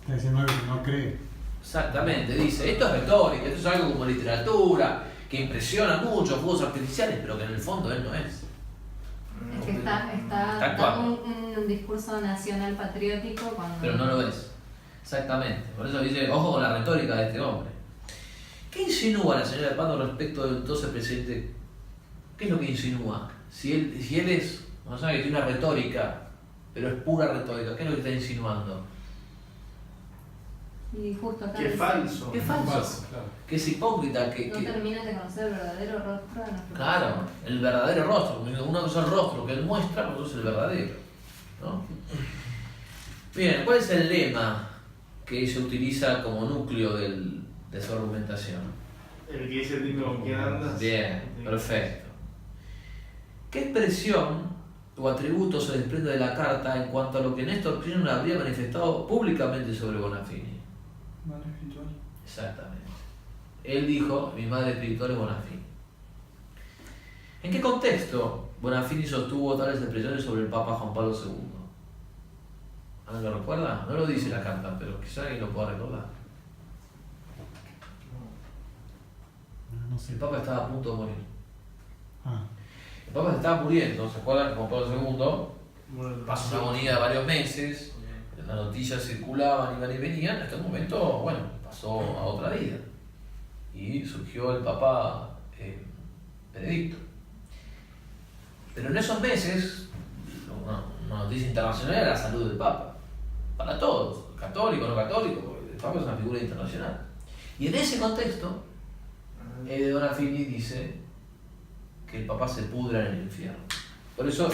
Está diciendo algo que no cree. Exactamente, dice, esto es retórica, esto es algo como literatura, que impresiona mucho, fuegos artificiales, pero que en el fondo él no es. Es que está dando un discurso nacional patriótico cuando... Pero no lo es. Exactamente. Por eso dice, ojo con la retórica de este hombre. ¿Qué insinúa la señora del Pando respecto del entonces presidente? ¿Qué es lo que insinúa? Si él es, no sabe que tiene una retórica, pero es pura retórica, ¿qué es lo que está insinuando? Y justo acá Que dice, falso. Que es falso, Claro. que es hipócrita, no terminan de conocer el verdadero rostro de nuestro Claro, el verdadero rostro. Una cosa es el rostro que él muestra, otra es el verdadero, ¿no? Bien, ¿cuál es el lema que se utiliza como núcleo de su argumentación? El que dice dime con quién andas. Bien, perfecto. ¿Qué expresión o atributo se desprende de la carta en cuanto a lo que Néstor Kirchner habría manifestado públicamente sobre Bonafini? Madre espiritual. Exactamente. Él dijo, mi madre espiritual es Bonafini. ¿En qué contexto Bonafini sostuvo tales expresiones sobre el Papa Juan Pablo II? ¿Alguien lo recuerda? No lo dice la carta, pero quizá alguien lo pueda recordar. No sé. El Papa estaba a punto de morir. Ah, El Papa se estaba muriendo, ¿se acuerdan? Juan Pablo II Bueno, pasó una agonía de varios meses, las noticias circulaban, iban y venían, hasta el momento, bueno, pasó a otra vida. Y surgió el Papa Benedicto. Pero en esos meses, una noticia internacional era la salud del Papa. Para todos, católico, no católico, porque el Papa es una figura internacional. Y en ese contexto, Bonafini dice que el Papa se pudra en el infierno. Por eso,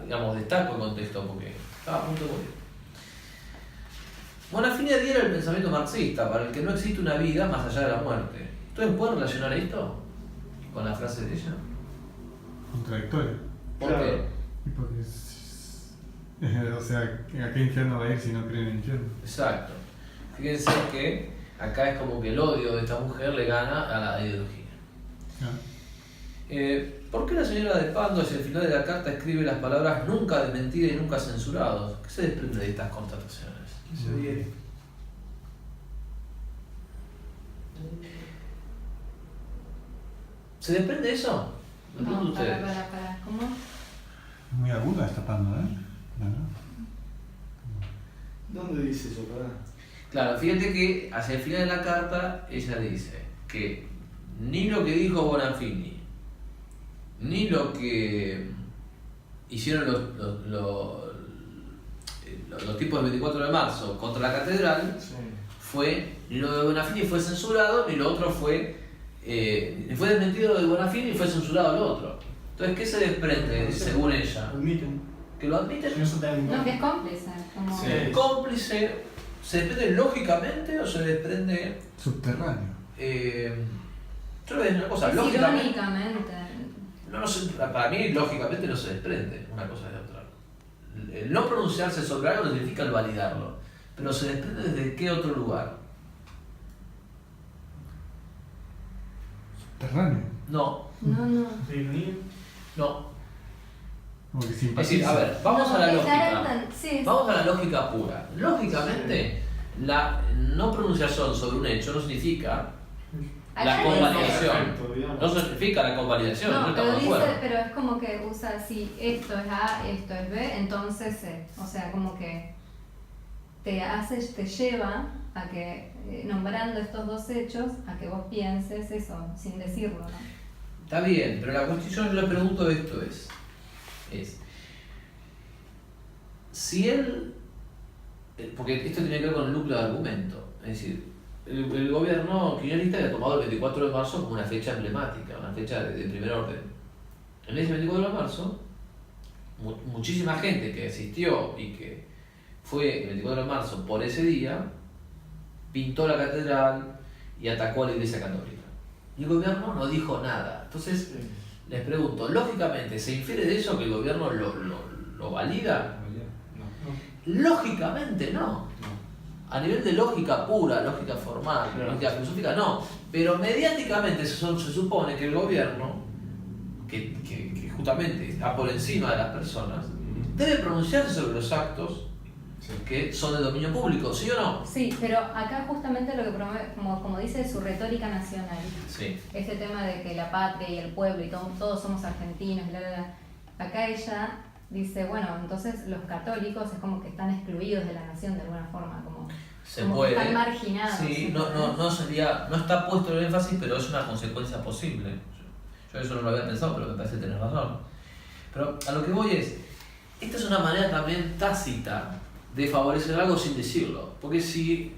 digamos, destaco el contexto, porque estaba a punto de morir. Bonafini adhiere al pensamiento marxista, para el que no existe una vida más allá de la muerte. ¿Ustedes pueden relacionar esto con la frase de ella? Contradictorio. ¿Por Claro. qué? Y porque o sea, ¿a qué infierno va a ir si no cree en el infierno? Exacto. Fíjense que acá es como que el odio de esta mujer le gana a la ideología. Ah. ¿Por qué la señora de Pando hacia el final de la carta escribe las palabras nunca desmentidas y nunca censurados? ¿Qué se desprende de estas constataciones? Se adhiere. ¿Se desprende eso? Me pregunto No, ustedes. para. ¿Cómo? Muy aguda esta Pando, ¿eh? ¿Dónde dice eso? Pará. Claro, fíjate que hacia el final de la carta ella dice que ni lo que dijo Bonafini, ni lo que hicieron los tipos del 24 de marzo contra la catedral Sí. fue, ni lo de Bonafini fue censurado, ni lo otro fue desmentido de Bonafini y fue censurado lo otro. Entonces, ¿qué se desprende según ella? Admiten. ¿Que lo admiten? No se tengan en No, que cuenta. es cómplice. Como... Sí. ¿Cómplice se desprende lógicamente o se desprende? Subterráneo. Yo le voy a decir una cosa, Es lógicamente. irónicamente. No sé, para mí, lógicamente no se desprende una cosa de otra. El no pronunciarse sobre algo no significa el validarlo, pero se desprende desde qué otro lugar. Subterráneo. No, No. ¿De ironía? no. Como que Es decir, simpatiza. a ver, vamos No, a la es lógica. dar sí, Vamos a la lógica pura. Lógicamente, la no pronunciación sobre un hecho no significa Acá la dice- convalidación. Perfecto, digamos. No significa la convalidación, no, No, pero estamos de acuerdo. pero es como que usa si esto es A, esto es B, entonces C. O sea, como que te lleva a que, nombrando estos dos hechos, a que vos pienses eso, sin decirlo, ¿no? Está bien, pero la cuestión yo le pregunto esto es si él, porque esto tiene que ver con el núcleo de argumento, es decir, el gobierno kirchnerista había tomado el 24 de marzo como una fecha emblemática, una fecha de primer orden. En ese 24 de marzo, muchísima gente que asistió y que fue el 24 de marzo por ese día, pintó la catedral y atacó a la Iglesia Católica. Y el gobierno no dijo nada. Entonces, Sí. les pregunto, lógicamente, ¿se infiere de eso que el gobierno lo valida? No. Lógicamente no. A nivel de lógica pura, lógica formal, Claro. lógica filosófica, no. Pero mediáticamente se supone que el gobierno, que justamente está por encima de las personas, debe pronunciarse sobre los actos que son de dominio público, ¿sí o no? Sí, pero acá justamente lo que promueve, como dice su retórica nacional, Sí. este tema de que la patria y el pueblo y todos somos argentinos, bla, bla, bla. Acá ella dice, bueno, entonces los católicos es como que están excluidos de la nación de alguna forma, como Se que puede. están marginados. Sí, no sería, no está puesto el énfasis, pero es una consecuencia posible. Yo eso no lo había pensado, pero me parece que tenés razón. Pero a lo que voy es, esta es una manera también tácita de favorecer algo sin decirlo. Porque si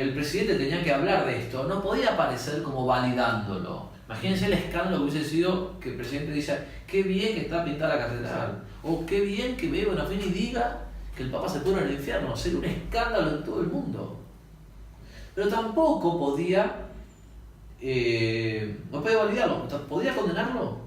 el presidente tenía que hablar de esto, no podía aparecer como validándolo. Imagínense el escándalo que hubiese sido que el presidente dice, qué bien que está pintada la catedral, o qué bien que Bebe Bonafini diga que el Papa se pone en el infierno. Sería un escándalo en todo el mundo. Pero tampoco podía, no podía validarlo, podía condenarlo.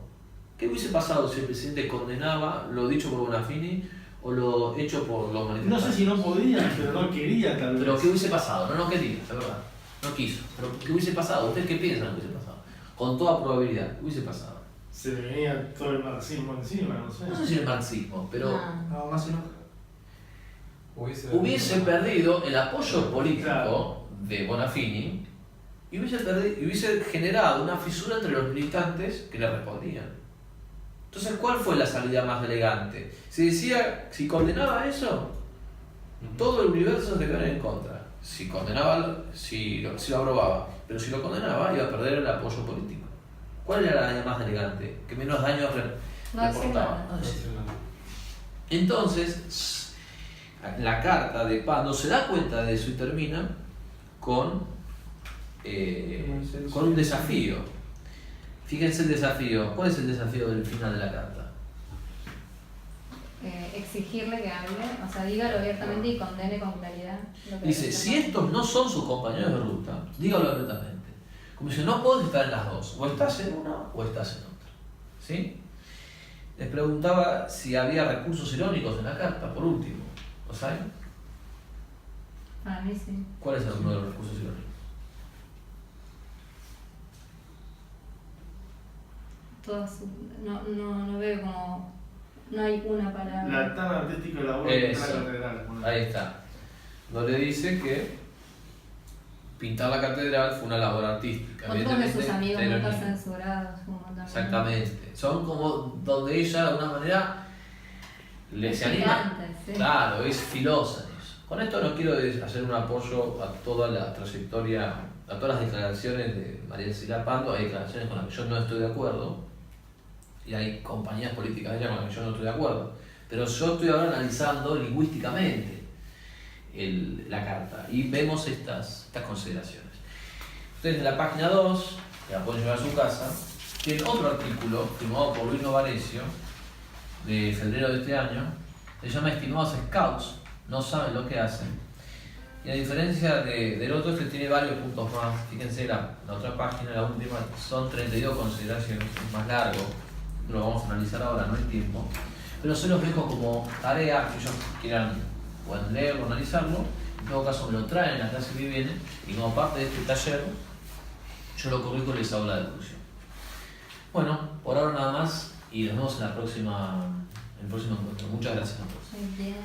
¿Qué hubiese pasado si el presidente condenaba lo dicho por Bonafini o lo hecho por los No manifestantes? sé si no podía, pero no quería tal vez. Pero ¿qué hubiese pasado? No quería, es verdad. No quiso. Pero ¿qué hubiese pasado? ¿Ustedes qué piensan que hubiese pasado? Con toda probabilidad, ¿qué hubiese pasado? Se le venía todo el marxismo encima, no sé. No sé si el marxismo, pero No. Más enoja. hubiese perdido el apoyo político Claro. de Bonafini y hubiese generado una fisura entre los militantes que le respondían. Entonces, ¿cuál fue la salida más elegante? Si decía, si condenaba eso, todo el universo se quedaba en contra. Si condenaba, si lo aprobaba, pero si lo condenaba, iba a perder el apoyo político. ¿Cuál era la salida más elegante? Que menos daños No decir reportaba. nada. No decir nada. Entonces, la carta de Pando se da cuenta de eso y termina con un desafío. Fíjense el desafío. ¿Cuál es el desafío del final de la carta? exigirle que hable, o sea, dígalo abiertamente y condene con claridad lo que Dice, está si estos no son sus compañeros de ruta, dígalo abiertamente. Como dice, no puedes estar en las dos, o estás en una o estás en otra. ¿Sí? Les preguntaba si había recursos irónicos en la carta, por último. ¿Lo saben? Para mí sí. ¿Cuál es uno de los recursos irónicos? Todas, no veo como, no hay una palabra. La tan artística labor de la Eso. catedral. Ahí está. Donde dice que pintar la catedral fue una labor artística. Con todos de sus evidentemente, amigos pero nunca ni- censurados, como también. Exactamente. Son como donde ella de alguna manera se anima. Picantes, sí. Claro, es filosa en eso. Con esto no quiero hacer un apoyo a toda la trayectoria, a todas las declaraciones de María Cecilia Pando. Hay declaraciones con las que yo no estoy de acuerdo y hay compañías políticas de ella con las que yo no estoy de acuerdo. Pero yo estoy ahora analizando lingüísticamente la carta y vemos estas consideraciones. Ustedes en la página 2, que la pueden llevar a su casa, tienen otro artículo firmado por Luis Novarecio de febrero de este año, se llama Estimados Scouts, no saben lo que hacen. Y a diferencia del otro, este tiene varios puntos más. Fíjense la otra página, la última, son 32 consideraciones, es más largo, lo vamos a analizar ahora, no hay tiempo. Pero se los dejo como tarea, que ellos quieran, pueden leerlo, analizarlo. En todo caso me lo traen en la clase que viene y como parte de este taller, yo lo corrijo y les hago la devolución. Bueno, por ahora nada más y nos vemos en el próximo encuentro. Muchas gracias a todos. Muy bien.